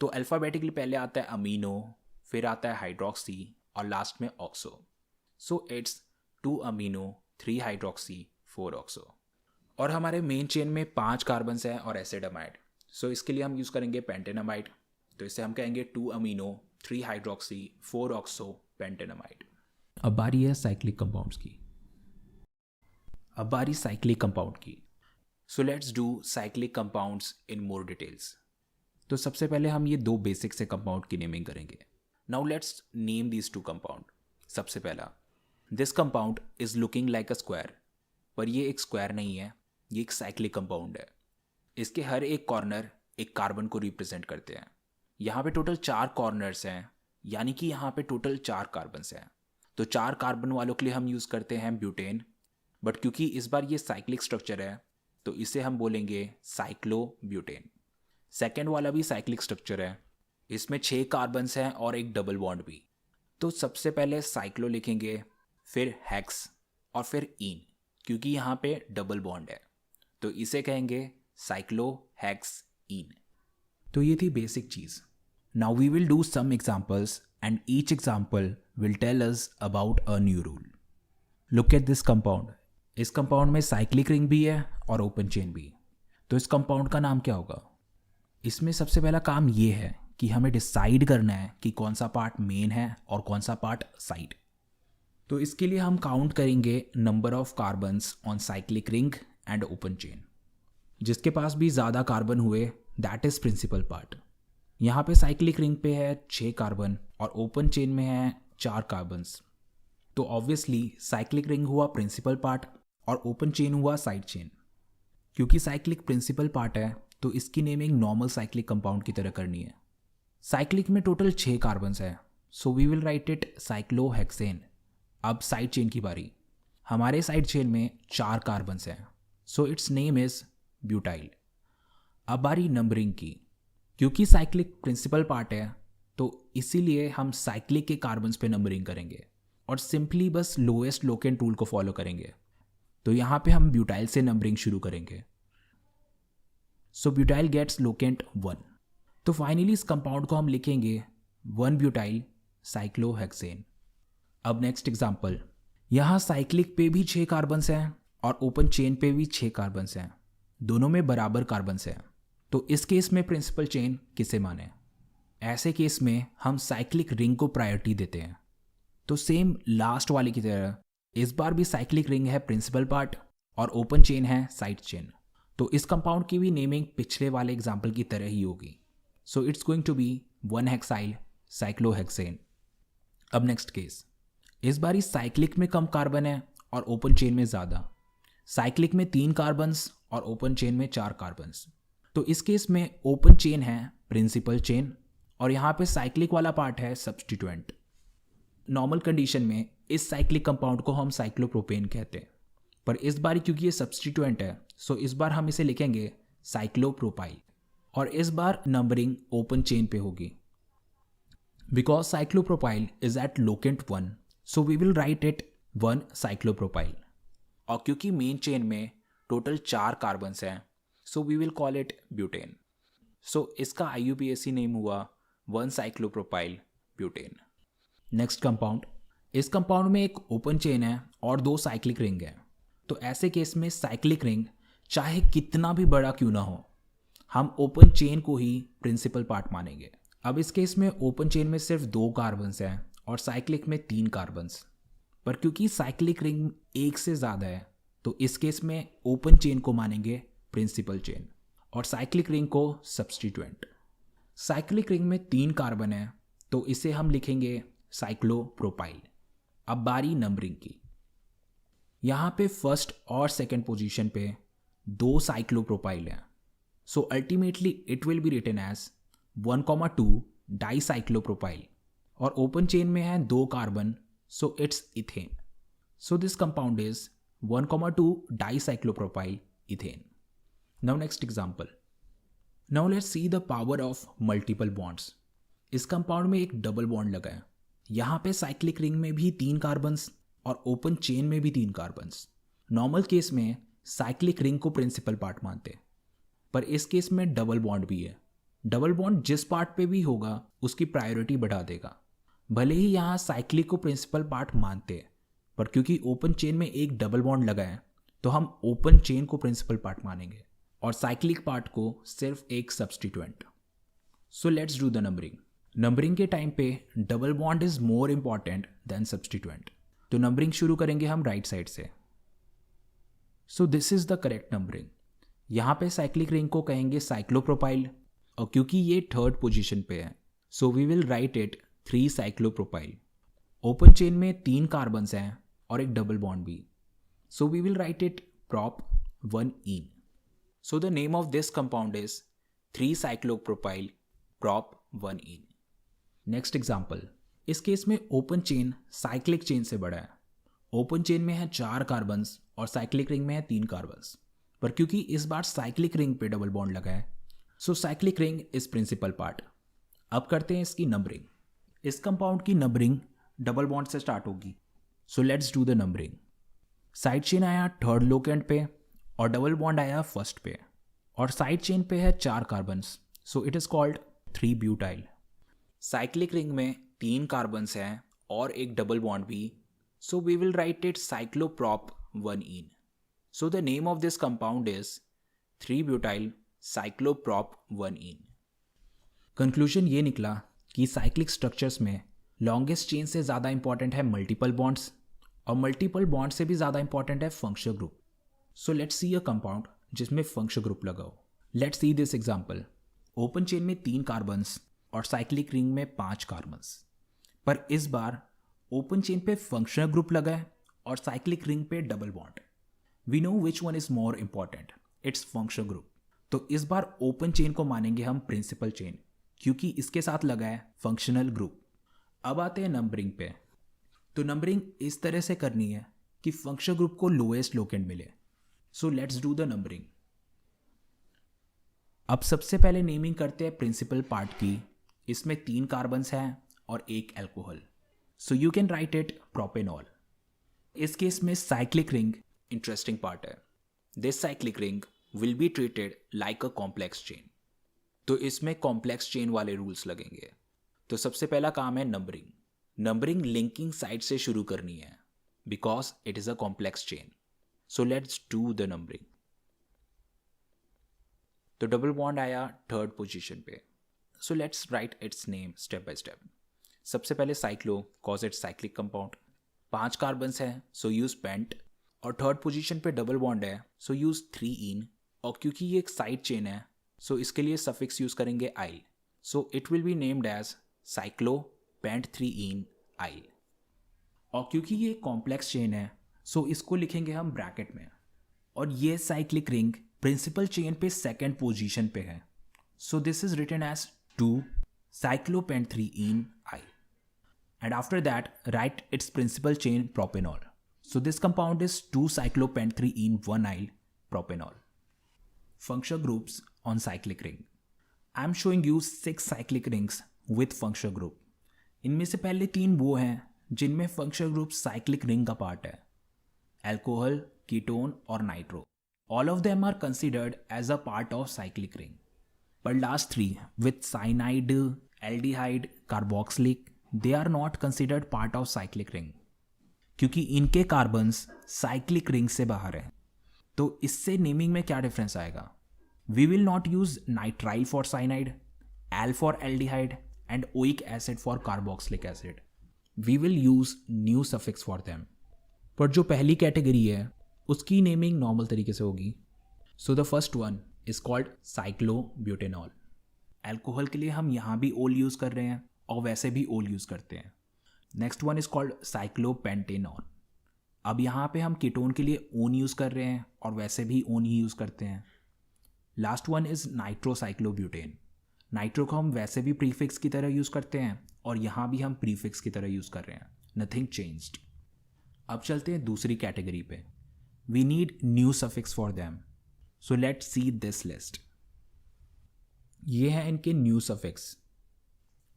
तो अल्फ़ाबेटिकली पहले आता है अमीनो, फिर आता है हाइड्रोक्सी और लास्ट में oxo. So it's 2 amino 3 hydroxy 4 oxo. और हमारे मेन चेन में 5 कार्बन्स हैं और एसिडमाइड। सो इसके लिए हम यूज़ करेंगे पेंटेनामाइड। तो इसे हम कहेंगे 2 अमीनो 3 हाइड्रोक्सी 4 ऑक्सो पेंटेनामाइड। अब बारी है साइक्लिक कंपाउंड्स की। अब बारी साइक्लिक कंपाउंड की। So let's do cyclic compounds in more details. तो सबसे पहले हम ये 2 बेसिक से कंपाउंड की नेमिंग करेंगे। Now let's name these 2 compound. सबसे पहला, this compound is looking like a square, पर ये एक स्क्वायर नहीं है, ये एक साइक्लिक कंपाउंड है। इसके हर एक कॉर्नर एक कार्बन को रिप्रेजेंट करते हैं। यहाँ पे टोटल 4 कॉर्नर्स हैं, यानी कि यहाँ पे टोटल 4 कार्बन्स हैं। तो 4 कार्बन वालों के लिए हम यूज़ करते हैं ब्यूटेन, बट क्योंकि इस बार ये साइक्लिक स्ट्रक्चर है तो इसे हम बोलेंगे साइक्लोब्यूटेन। सेकेंड वाला भी साइक्लिक स्ट्रक्चर है, इसमें 6 कार्बन्स हैं और एक डबल बॉन्ड भी। तो सबसे पहले साइक्लो लिखेंगे, फिर हेक्स और फिर ईन, क्योंकि यहाँ पे डबल बॉन्ड है तो इसे कहेंगे साइक्लो हेक्स ईन। तो ये थी बेसिक चीज़। Now we will do some examples and each example will tell us about a new rule. Look at this compound. इस कंपाउंड में साइक्लिक रिंग भी है और ओपन चेन भी। तो इस कंपाउंड का नाम क्या होगा? इसमें सबसे पहला काम ये है कि हमें डिसाइड करना है कि कौन सा पार्ट मेन है और कौन सा पार्ट साइड। तो इसके लिए हम काउंट करेंगे number of carbons on cyclic ring and open chain. जिसके पास भी ज़्यादा कार्बन हुए दैट इज़ प्रिंसिपल पार्ट। यहाँ पे साइक्लिक रिंग पे है 6 कार्बन और ओपन चेन में है 4 कार्बन्स। तो ऑब्वियसली साइक्लिक रिंग हुआ प्रिंसिपल पार्ट और ओपन चेन हुआ साइड चेन। क्योंकि साइक्लिक प्रिंसिपल पार्ट है तो इसकी नेमिंग नॉर्मल साइक्लिक कंपाउंड की तरह करनी है। साइक्लिक में टोटल 6 कार्बन्स है, so we will write it cyclohexane. अब साइड चेन की बारी। हमारे साइड चेन में 4 कार्बन्स हैं, so its name is butyl. अब बारी नंबरिंग की। क्योंकि साइक्लिक प्रिंसिपल पार्ट है तो इसीलिए हम साइक्लिक के कार्बन्स पे नंबरिंग करेंगे और सिंपली बस लोएस्ट लोकेंट रूल को फॉलो करेंगे। तो यहाँ पे हम ब्यूटाइल से नंबरिंग शुरू करेंगे। सो ब्यूटाइल गेट्स लोकेंट 1। तो फाइनली इस कंपाउंड को हम लिखेंगे 1 ब्यूटाइल साइक्लोहेक्सेन। अब नेक्स्ट एग्जांपल। यहाँ साइक्लिक पे भी 6 कार्बन्स हैं और ओपन चेन पे भी 6 कार्बन्स हैं, दोनों में बराबर कार्बन्स हैं। तो इस केस में प्रिंसिपल चेन किसे माने? ऐसे केस में हम साइक्लिक रिंग को प्रायोरिटी देते हैं। तो सेम लास्ट वाले की तरह इस बार भी साइक्लिक रिंग है प्रिंसिपल पार्ट और ओपन चेन है साइड चेन। तो इस कंपाउंड की भी नेमिंग पिछले वाले एग्जाम्पल की तरह ही होगी। So it's going to be 1 hexyl cyclohexane. अब नेक्स्ट केस। इस बार इस साइक्लिक में कम कार्बन है और ओपन चेन में ज़्यादा। साइक्लिक में 3 कार्बन्स और ओपन चेन में 4 कार्बन्स। तो इस केस में ओपन चेन है प्रिंसिपल चेन और यहाँ पे साइक्लिक वाला पार्ट है सब्स्टिट्यूएंट। नॉर्मल कंडीशन में इस साइक्लिक कंपाउंड को हम साइक्लोप्रोपेन कहते हैं, पर इस बार क्योंकि ये सब्स्टिट्यूएंट है सो इस बार हम इसे लिखेंगे साइक्लोप्रोपाइल और इस बार नंबरिंग ओपन चेन पे होगी। Because cyclopropyl is at locant 1 so we will write it 1 cyclopropyl. और क्योंकि मेन चेन में टोटल 4 कार्बन्स हैं so we will call it butane. So इसका IUPAC नेम हुआ 1 साइक्लोप्रोपाइल ब्यूटेन। Next compound. इस compound में एक ओपन चेन है और 2 साइक्लिक रिंग है। तो ऐसे केस में साइक्लिक रिंग चाहे कितना भी बड़ा क्यों ना हो, हम ओपन चेन को ही प्रिंसिपल पार्ट मानेंगे। अब इस केस में ओपन चेन में सिर्फ 2 कार्बन्स हैं और साइक्लिक में 3 कार्बन्स, पर क्योंकि साइक्लिक रिंग एक से ज़्यादा है तो इस केस में ओपन चेन को मानेंगे प्रिंसिपल चेन और साइक्लिक रिंग को सब्स्टिट्यूएंट। साइक्लिक रिंग में 3 कार्बन है तो इसे हम लिखेंगे साइक्लोप्रोपाइल। अब बारी नंबरिंग की। यहाँ पे फर्स्ट और सेकंड पोजीशन पे 2 साइक्लोप्रोपाइल हैं, so ultimately it will be written as 1,2 dicyclopropyl और ओपन चेन में है 2 carbon, so it's ethane. So this compound is 1,2 dicyclopropyl ethane. Now next example. Now let's see the power of multiple bonds. इस compound में एक double bond लगा है. यहाँ पे साइक्लिक रिंग में भी 3 कार्बन्स और ओपन चेन में भी 3 कार्बन्स. नॉर्मल केस में साइक्लिक रिंग को प्रिंसिपल पार्ट मानते हैं, पर इस केस में डबल बॉन्ड भी है. डबल बॉन्ड जिस पार्ट पे भी होगा उसकी प्रायोरिटी बढ़ा देगा. भले ही यहाँ साइक्लिक को प्रिंसिपल पार्ट मानते हैं, पर क्योंकि ओपन चेन में एक डबल बॉन्ड लगा है तो हम ओपन चेन को प्रिंसिपल पार्ट मानेंगे और साइक्लिक पार्ट को सिर्फ एक substituent. So let's do the numbering. Numbering के टाइम पे double bond is more important than substituent. तो नंबरिंग शुरू करेंगे हम राइट साइड से. So this is the correct numbering. यहाँ पे साइक्लिक रिंग को कहेंगे साइक्लोप्रोपाइल और क्योंकि ये थर्ड पोजीशन पे है so we will write it 3 cyclopropyl. Open chain में 3 कार्बन्स हैं और एक डबल बॉन्ड भी, so we will write it prop 1ene. So the name of this compound is 3 cyclopropyl prop 1ene. Next example. इस case में open chain cyclic chain से बड़ा है. ओपन चेन में है 4 कार्बन्स और साइक्लिक रिंग में है 3 कार्बन्स, पर क्योंकि इस बार साइक्लिक रिंग पे डबल बॉन्ड लगा है so cyclic ring is principal part. अब करते हैं इसकी नंबरिंग. इस कंपाउंड की नंबरिंग डबल बॉन्ड से स्टार्ट होगी. So let's do the numbering. Side chain आया थर्ड लोकेंट पे और डबल बॉन्ड आया फर्स्ट पे और साइड चेन पे है 4 carbons, so it is called 3 butyl. Cyclic ring में 3 कार्बन्स हैं और एक डबल बॉन्ड भी, so we will write it cycloprop 1ene. So the name of this compound is 3 butyl cycloprop 1ene. Conclusion ये निकला कि साइक्लिक स्ट्रक्चर्स में longest chain से ज़्यादा इंपॉर्टेंट है मल्टीपल बॉन्ड्स और मल्टीपल बॉन्ड से भी ज़्यादा इंपॉर्टेंट है functional group. So let's see a compound जिसमें फंक्शनल ग्रुप लगा हो. Let's see this example. Open chain में 3 कार्बन्स और साइक्लिक रिंग में 5 कार्बन्स, पर इस बार ओपन चेन पे फंक्शनल ग्रुप लगा है और साइक्लिक रिंग पे double bond. We know which one is more important, it's functional group. तो इस बार ओपन चेन को मानेंगे हम प्रिंसिपल चेन क्योंकि इसके साथ लगा है फंक्शनल ग्रुप. अब आते हैं नंबरिंग पे. तो नंबरिंग इस तरह से करनी है कि फंक्शनल ग्रुप को लोएस्ट लोकेंट मिले. So let's do the numbering. अब सबसे पहले नेमिंग करते हैं प्रिंसिपल पार्ट की. इसमें 3 कार्बन्स हैं और 1 alcohol, so you can write it propanol. इस केस में साइक्लिक रिंग इंटरेस्टिंग पार्ट है. This cyclic ring will be treated like a complex chain. तो इसमें कॉम्प्लेक्स चेन वाले रूल्स लगेंगे. तो सबसे पहला काम है नंबरिंग. नंबरिंग लिंकिंग साइड से शुरू करनी है because it is a complex chain. So let's do the numbering. तो डबल बॉन्ड आया थर्ड पोजीशन पे, सो let's right it's name step by step. सबसे पहले cyclo cause it's cyclic compound. 5 carbons है सो यूज पेंट और थर्ड पोजीशन पे double bond है सो use 3ene. और क्योंकि ये एक साइड चेन है सो इसके लिए सफिक्स यूज करेंगे yl. So it will be named as cyclopent 3ene yl. और क्योंकि ये कॉम्प्लेक्स चेन है सो इसको लिखेंगे हम ब्रैकेट में. और ये साइक्लिक रिंग प्रिंसिपल चेन पे सेकेंड पोजीशन पे है, so this is written as 2 cyclopent 3ene yl. And after that, write its principal chain propanol. So this compound is 2-cyclopent-3-ene 1-yl propanol. Functional groups on cyclic ring. I am showing you 6 cyclic rings with functional group. इनमें से पहले 3 वो हैं जिनमें functional group cyclic ring का part है. Alcohol, ketone और nitro. All of them are considered as a part of cyclic ring. But last 3 with cyanide, aldehyde, carboxylic, they are not considered part of cyclic ring क्योंकि इनके carbons cyclic ring से बाहर हैं. तो इससे naming में क्या डिफरेंस आएगा? We will not use nitrile for cyanide, al for aldehyde and oic acid for carboxylic acid. We will use new suffix for them. पर जो पहली कैटेगरी है उसकी नेमिंग नॉर्मल तरीके से होगी. So the first one is called cyclobutanol. Alcohol के लिए हम यहाँ भी ओल यूज कर रहे हैं और वैसे भी ओल यूज करते हैं. Next one is called cyclopentanol. अब यहाँ पे हम कीटोन के लिए ओन यूज कर रहे हैं और वैसे भी ओन ही यूज करते हैं. Last one is nitrocyclobutane. Nitro को हम वैसे भी प्रीफिक्स की तरह यूज़ करते हैं और यहाँ भी हम प्रीफिक्स की तरह यूज़ कर रहे हैं, नथिंग चेंज्ड। अब चलते हैं दूसरी कैटेगरी पे, we need new suffix for them. So let's see this list. ये है इनके न्यू सफिक्स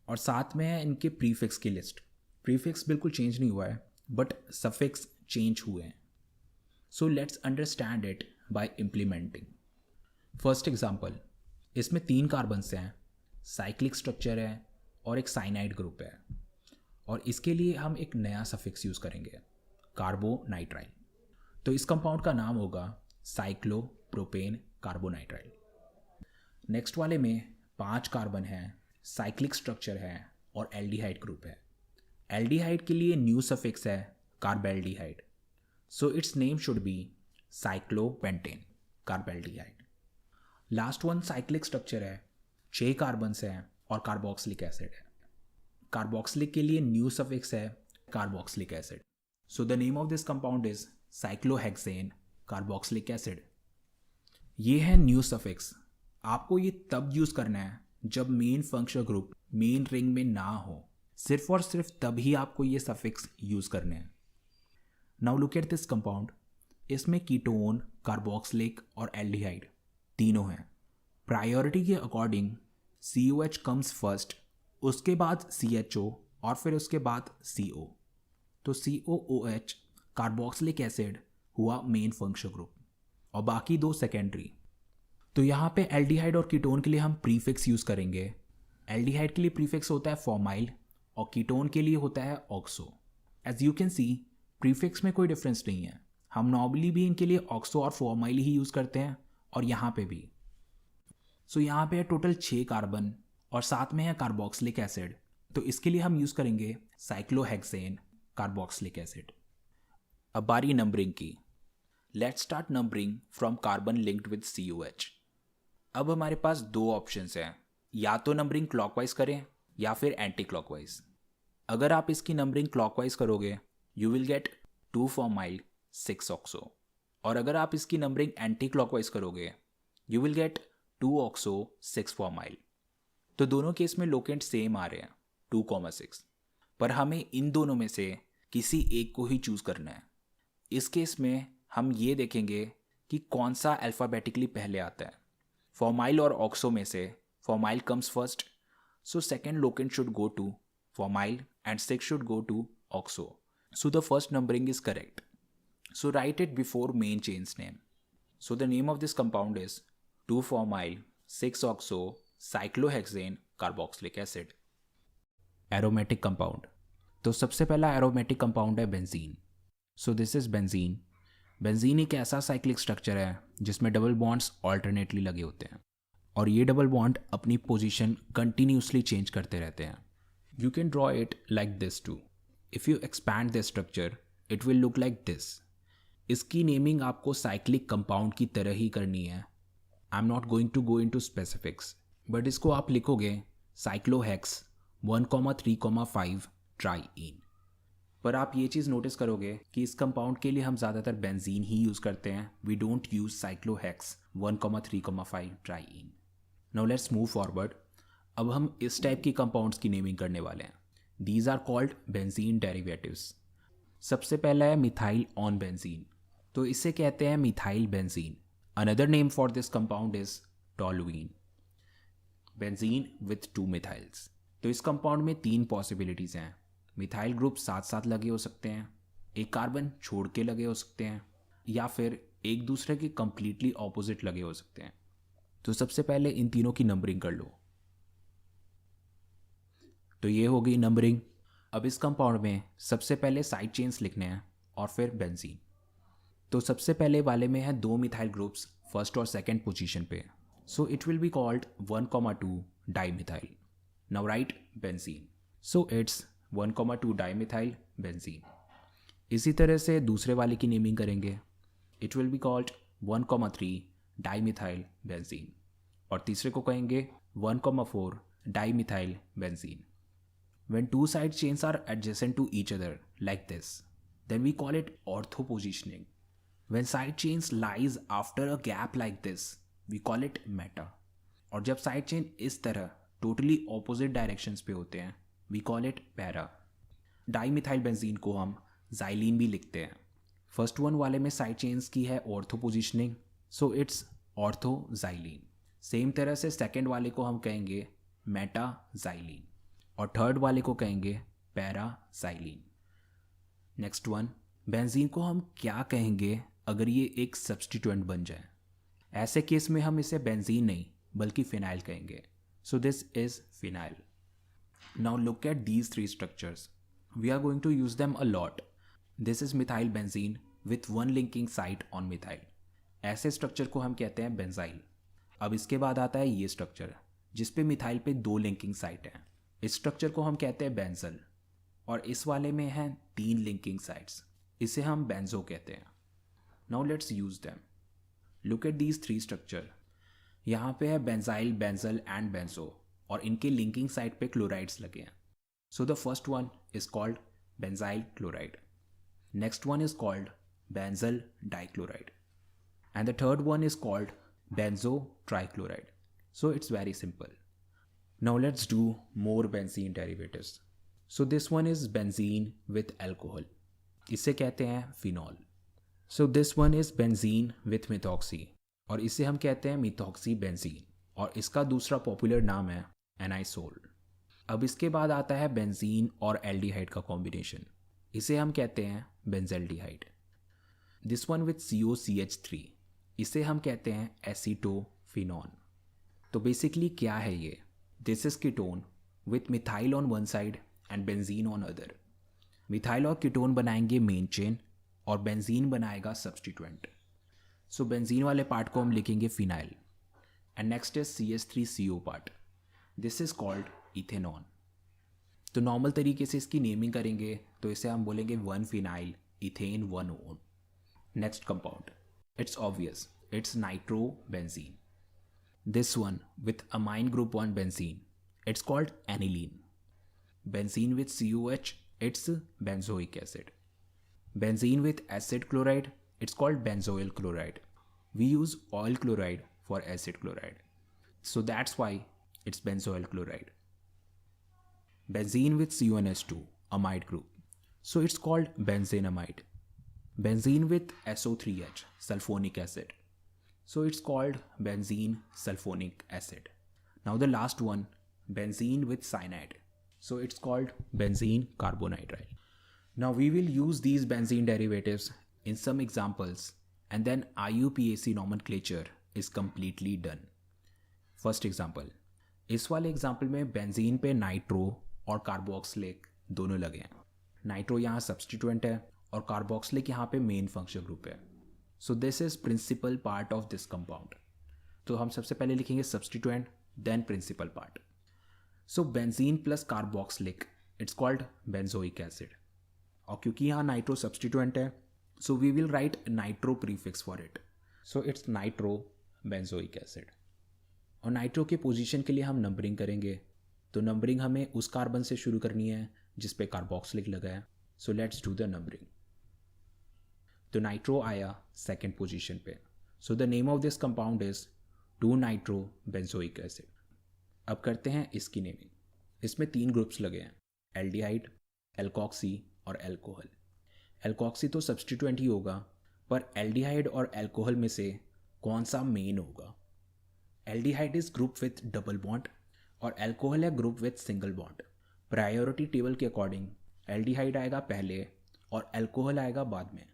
और साथ में है इनके प्रीफिक्स की लिस्ट। प्रीफिक्स बिल्कुल चेंज नहीं हुआ है बट सफिक्स चेंज हुए हैं। So let's understand it by implementing. First example, इसमें 3 कार्बन्स हैं, साइक्लिक स्ट्रक्चर है और एक साइनाइड ग्रुप है और इसके लिए हम एक नया सफिक्स यूज़ करेंगे, कार्बोनाइट्राइल। तो इस कंपाउंड का नाम होगा साइक्लोप्रोपेन कार्बोनाइट्राइल। नेक्स्ट वाले में 5 कार्बन हैं, साइक्लिक स्ट्रक्चर है और एल्डिहाइड ग्रुप है। एल्डिहाइड के लिए न्यू सफिक्स है carbaldehyde, so its name should be cyclopentane carbaldehyde. Last one cyclic structure है, 6 कार्बन्स हैं और कार्बोक्सिलिक एसिड है। कार्बोक्सिलिक के लिए न्यू सफिक्स है carboxylic acid, so the name of this compound is cyclohexane carboxylic acid. ये है न्यू सफिक्स। आपको ये तब यूज़ करना है जब main functional group main ring में ना हो, सिर्फ और सिर्फ तभी आपको ये सफिक्स यूज़ करने हैं। Now look at this compound. इसमें कीटोन, कार्बोक्सिलिक और एल्डिहाइड तीनों हैं। प्रायोरिटी के अकॉर्डिंग COH कम्स फर्स्ट, उसके बाद CHO और फिर उसके बाद CO। तो COOH कार्बोक्सिलिक एसिड हुआ मेन फंक्शनल ग्रुप और बाकी 2 सेकेंडरी। तो यहाँ पे एल्डिहाइड और कीटोन के लिए हम प्रीफिक्स यूज़ करेंगे। एल्डिहाइड के लिए प्रीफिक्स होता है फॉर्माइल और कीटोन के लिए होता है oxo. As you can see prefix में कोई डिफरेंस नहीं है, हम नॉर्मली भी इनके लिए ऑक्सो और फॉर्माइल ही यूज़ करते हैं और यहाँ पे भी। सो यहाँ पे है टोटल 6 कार्बन और साथ में है कार्बोक्सिलिक एसिड, तो इसके लिए हम यूज़ करेंगे साइक्लोहेक्सेन कार्बोक्सिलिक एसिड। अब बारी नंबरिंग की। Let's start numbering from carbon linked with COH। अब हमारे पास 2 ऑप्शंस हैं, या तो नंबरिंग क्लॉकवाइज करें या फिर एंटी क्लॉकवाइज। अगर आप इसकी नंबरिंग क्लॉकवाइज करोगे you will get 2 formyl 6 oxo, और अगर आप इसकी नंबरिंग एंटी क्लॉकवाइज करोगे you will get 2 oxo 6 formyl. तो दोनों केस में लोकेंट सेम आ रहे हैं 2,6, पर हमें इन दोनों में से किसी एक को ही चूज़ करना है। इस केस में हम ये देखेंगे कि कौन सा अल्फ़ाबेटिकली पहले आता है। फॉर्माइल और ऑक्सो में से formyl comes first, so second locant should go to formyl and 6 should go to oxo, so the first numbering is correct. So write it before main chain's name. So the name of this compound is 2 formyl 6 oxo cyclohexane carboxylic acid. Aromatic compound. तो सबसे पहला aromatic compound है benzene. So this is benzene. Benzene एक ऐसा cyclic structure है जिसमें double bonds alternately लगे होते हैं और ये डबल बॉन्ड अपनी पोजीशन कंटिन्यूसली चेंज करते रहते हैं। You can draw it like this too. If you expand this structure it will look like this. इसकी नेमिंग आपको साइक्लिक कंपाउंड की तरह ही करनी है। I am not going to go into specifics, but इसको आप लिखोगे साइक्लोहेक्स 1,3,5 ट्राईइन। पर आप ये चीज़ नोटिस करोगे कि इस कंपाउंड के लिए हम ज़्यादातर बेंजीन ही यूज़ करते हैं। We don't use cyclohex 1,3,5 triene. Now let's move forward. अब हम इस टाइप की कंपाउंड्स की नेमिंग करने वाले हैं। These are called benzene derivatives. सबसे पहला है मिथाइल ऑन बेंजीन, तो इसे कहते हैं methyl benzene. Another name for this compound is toluene. Benzene with 2 मिथाइल्स। तो इस कंपाउंड में 3 पॉसिबिलिटीज़ हैं। मिथाइल ग्रुप साथ साथ लगे हो सकते हैं, एक कार्बन छोड़ के लगे हो सकते हैं, या फिर एक दूसरे के कंप्लीटली ऑपोजिट लगे हो सकते हैं। तो सबसे पहले इन तीनों की नंबरिंग कर लो। तो ये हो गई नंबरिंग। अब इस कंपाउंड में सबसे पहले साइड चेन्स लिखने हैं और फिर बेंजीन। तो सबसे पहले वाले में है 2 मिथाइल ग्रुप्स फर्स्ट और सेकेंड पोजीशन पे, so it will be called 1,2 dimethyl. Now right benzene, so it's 1,2 dimethyl benzene. इसी तरह से दूसरे वाले की नेमिंग करेंगे। It will be called 1,3 dimethyl benzene, और तीसरे को कहेंगे 1,4 dimethyl benzene. When 2 side chains are adjacent to each other like this, then we call it orthopositioning. When side chains lies after a gap like this, we call it meta. और जब side chain इस तरह totally opposite directions पे होते हैं, we call it para. Dimethyl benzene को हम xylene भी लिखते हैं। फर्स्ट वन वाले में साइड चेन्स की है ortho positioning, so it's ortho xylene. Same तरह से सेकेंड वाले को हम कहेंगे मेटा जाइलीन और थर्ड वाले को कहेंगे para xylene. Next one, benzene को हम क्या कहेंगे अगर ये एक सब्सटीट्यूएंट बन जाए? ऐसे केस में हम इसे बेंजीन नहीं बल्कि फिनाइल कहेंगे। So this is phenyl. Now look at these three structures, we are going to use them a lot. This is methyl benzene with one linking site on methyl. ऐसे structure को हम कहते हैं benzyl. अब इसके बाद आता है ये स्ट्रक्चर जिसपे मिथाइल पे दो लिंकिंग साइट हैं। इस स्ट्रक्चर को हम कहते हैं बेंजल और इस वाले में हैं 3 लिंकिंग साइट्स, इसे हम बेंजो कहते हैं। Now let's use them. Look at these 3 structure. यहाँ पे है बेंजाइल, बेंजल एंड बेंजो और इनके लिंकिंग साइट पे क्लोराइड्स लगे हैं। So the first one is called benzyl chloride, next one is called benzyl dichloride and the third one is called benzo trichloride. So it's very simple. Now let's do more benzene derivatives. So this one is benzene with alcohol. इसे कहते हैं phenol. So this one is benzene with methoxy और इसे हम कहते हैं methoxy benzene और इसका दूसरा पॉपुलर नाम है एनाइसोल। अब इसके बाद आता है बेंजीन और एल्डिहाइड का कॉम्बिनेशन, इसे हम कहते हैं benzaldehyde. This one with COCH3, इसे हम कहते हैं एसीटोफिनॉन। तो बेसिकली क्या है ये? This is ketone with methyl on one side and benzene on other. Methyl और कीटोन बनाएंगे मेन चेन और बेंजीन बनाएगा सब्सटीट्यूएंट। सो बेंजीन वाले पार्ट को हम लिखेंगे phenyl and next is CH3CO part, this is called ethanone. तो normal तरीके से इसकी नेमिंग करेंगे तो इसे हम बोलेंगे 1 phenyl ethane 1 own. Next compound, it's obvious, it's nitrobenzene. This one with amine group 1 benzene, it's called aniline. Benzene with COH, it's benzoic acid. Benzene with acid chloride, it's called benzoyl chloride. We use oil chloride for acid chloride, so that's why it's benzoyl chloride. Benzene with CONH2 amide group, so it's called benzenamide. Benzene with SO3H sulfonic acid, so it's called benzene sulfonic acid. Now the last one, benzene with cyanide, so it's called benzene carbonitrile. Now we will use these benzene derivatives in some examples and then IUPAC nomenclature is completely done. First example, इस वाले example में benzene पे nitro और carboxylic दोनों लगे हैं। Nitro यहाँ substituent है और कार्बोक्सिलिक यहाँ पे मेन फंक्शनल ग्रुप है। So this is principal part of this compound. तो हम सबसे पहले लिखेंगे substituent then principal part. So benzene plus carboxylic, it's called benzoic acid और क्योंकि यहाँ नाइट्रो सब्सटीट्यूएंट है so we will write nitro prefix for it, so it's nitro benzoic acid. और नाइट्रो के पोजीशन के लिए हम नंबरिंग करेंगे, तो नंबरिंग हमें उस कार्बन से शुरू करनी है जिस पे कार्बोक्सिलिक लगा है। So let's do the numbering. तो नाइट्रो आया सेकेंड पोजीशन पे, so the name of this compound is two nitro benzoic acid. अब करते हैं इसकी नेमिंग। इसमें 3 ग्रुप्स लगे हैं, एल्डिहाइड, एल्कोक्सी और एल्कोहल। एल्कोक्सी तो सब्सटीट्यूएंट ही होगा, पर एल्डिहाइड और एल्कोहल में से कौन सा मेन होगा? Aldehyde is group with double bond और एल्कोहल है group with single bond. Priority table के अकॉर्डिंग एल्डिहाइड आएगा पहले और एल्कोहल आएगा बाद में।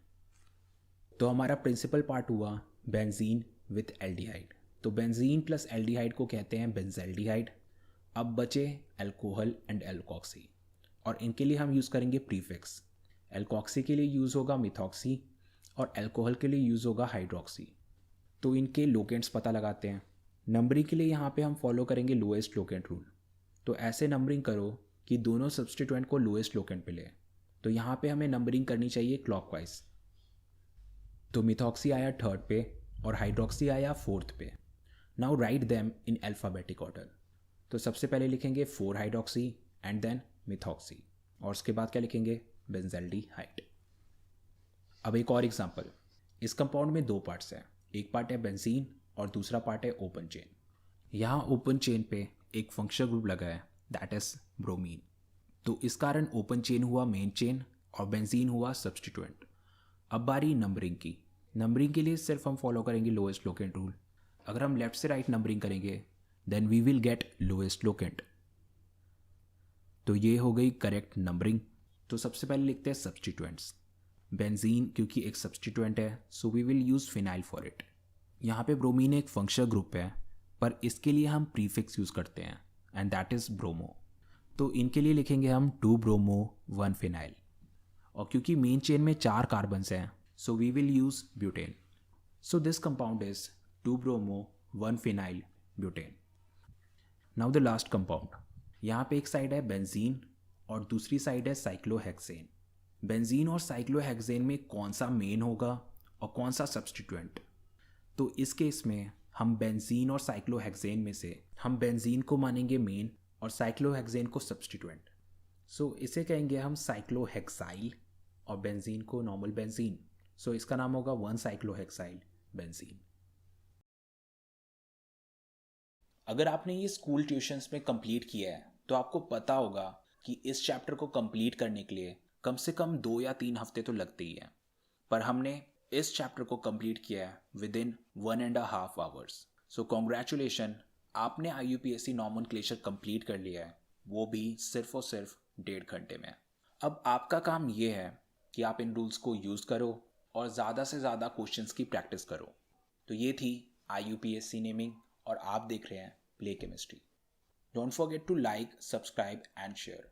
तो हमारा प्रिंसिपल पार्ट हुआ बेंजीन विथ एल्डिहाइड, तो बेंजीन प्लस एल्डिहाइड को कहते हैं बेंजल्डिहाइड। अब बचे एल्कोहल एंड एल्कोक्सी और इनके लिए हम यूज़ करेंगे प्रीफिक्स। एल्कोक्सी के लिए यूज़ होगा मिथॉक्सी और एल्कोहल के लिए यूज़ होगा हाइड्रोक्सी। तो इनके लोकेंट्स पता लगाते हैं। नंबरिंग के लिए यहाँ पे हम फॉलो करेंगे लोएस्ट लोकेंट रूल। तो ऐसे नंबरिंग करो कि दोनों सब्सटीट्यूएंट को लोएस्ट लोकेंट पे ले। तो यहाँ पे हमें नंबरिंग करनी चाहिए क्लॉकवाइज। तो मिथॉक्सी आया 3rd पे और हाइड्रोक्सी आया 4th पे। Now write them in alphabetic order. तो सबसे पहले लिखेंगे 4 हाइड्रोक्सी एंड देन मिथॉक्सी और उसके बाद क्या लिखेंगे? बेंजल्डिहाइड। अब एक और एग्जांपल, इस कंपाउंड में 2 पार्ट्स हैं, एक पार्ट है बेंजीन और दूसरा पार्ट है ओपन चेन। यहाँ ओपन चेन पे एक फंक्शनल ग्रुप लगा है, दैट इज ब्रोमीन। तो इस कारण ओपन चेन हुआ मेन चेन और बेंजीन हुआ सब्सटीट्यूएंट। अब बारी नंबरिंग की। नंबरिंग के लिए सिर्फ हम फॉलो करेंगे लोएस्ट लोकेंट रूल। अगर हम लेफ्ट से राइट नंबरिंग करेंगे then we will get lowest locant. तो ये हो गई करेक्ट नंबरिंग। तो सबसे पहले लिखते हैं सब्सटीट्यूएंट्स। बेंजीन क्योंकि एक सब्सटीट्यूएंट है so we will use phenyl for it. यहाँ पे ब्रोमीन एक फंक्शनल ग्रुप है पर इसके लिए हम प्रीफिक्स यूज़ करते हैं एंड दैट इज़ ब्रोमो। तो इनके लिए लिखेंगे हम 2 ब्रोमो 1 फिनाइल। और क्योंकि मेन चेन में 4 कार्बन्स हैं so we will use butane. So this compound is 2 bromo 1 phenyl butane. Now the last compound. यहाँ पे एक साइड है बेंजीन और दूसरी साइड है साइक्लोहेक्सेन। बेंजीन और साइक्लोहेक्सेन में कौन सा मेन होगा और कौन सा सब्सटीट्यूएंट? तो इस केस में हम बेंजीन और साइक्लोहेक्सेन में से हम बेंजीन को मानेंगे मेन और साइक्लोहेक्सेन को सब्सटीट्यूएंट। सो इसे कहेंगे हम साइक्लोहेक्साइल और बेंजीन को नॉर्मल बेंजीन। सो इसका नाम होगा 1 साइक्लोहेक्साइल बेंजीन। अगर आपने ये स्कूल ट्यूशन्स में कंप्लीट किया है तो आपको पता होगा कि इस चैप्टर को कंप्लीट करने के लिए कम से कम 2 या 3 हफ्ते तो लगते ही हैं। पर हमने इस चैप्टर को कंप्लीट किया है with in 1.5 hours. So congratulation, आपने IUPAC नॉमेनक्लेचर कंप्लीट कर लिया है, वो भी सिर्फ और सिर्फ 1.5 घंटे में। अब आपका काम ये है कि आप इन रूल्स को यूज़ करो और ज़्यादा से ज़्यादा क्वेश्चंस की प्रैक्टिस करो। तो ये थी IUPAC नेमिंग और आप देख रहे हैं Play Chemistry. Don't forget to like, subscribe and share.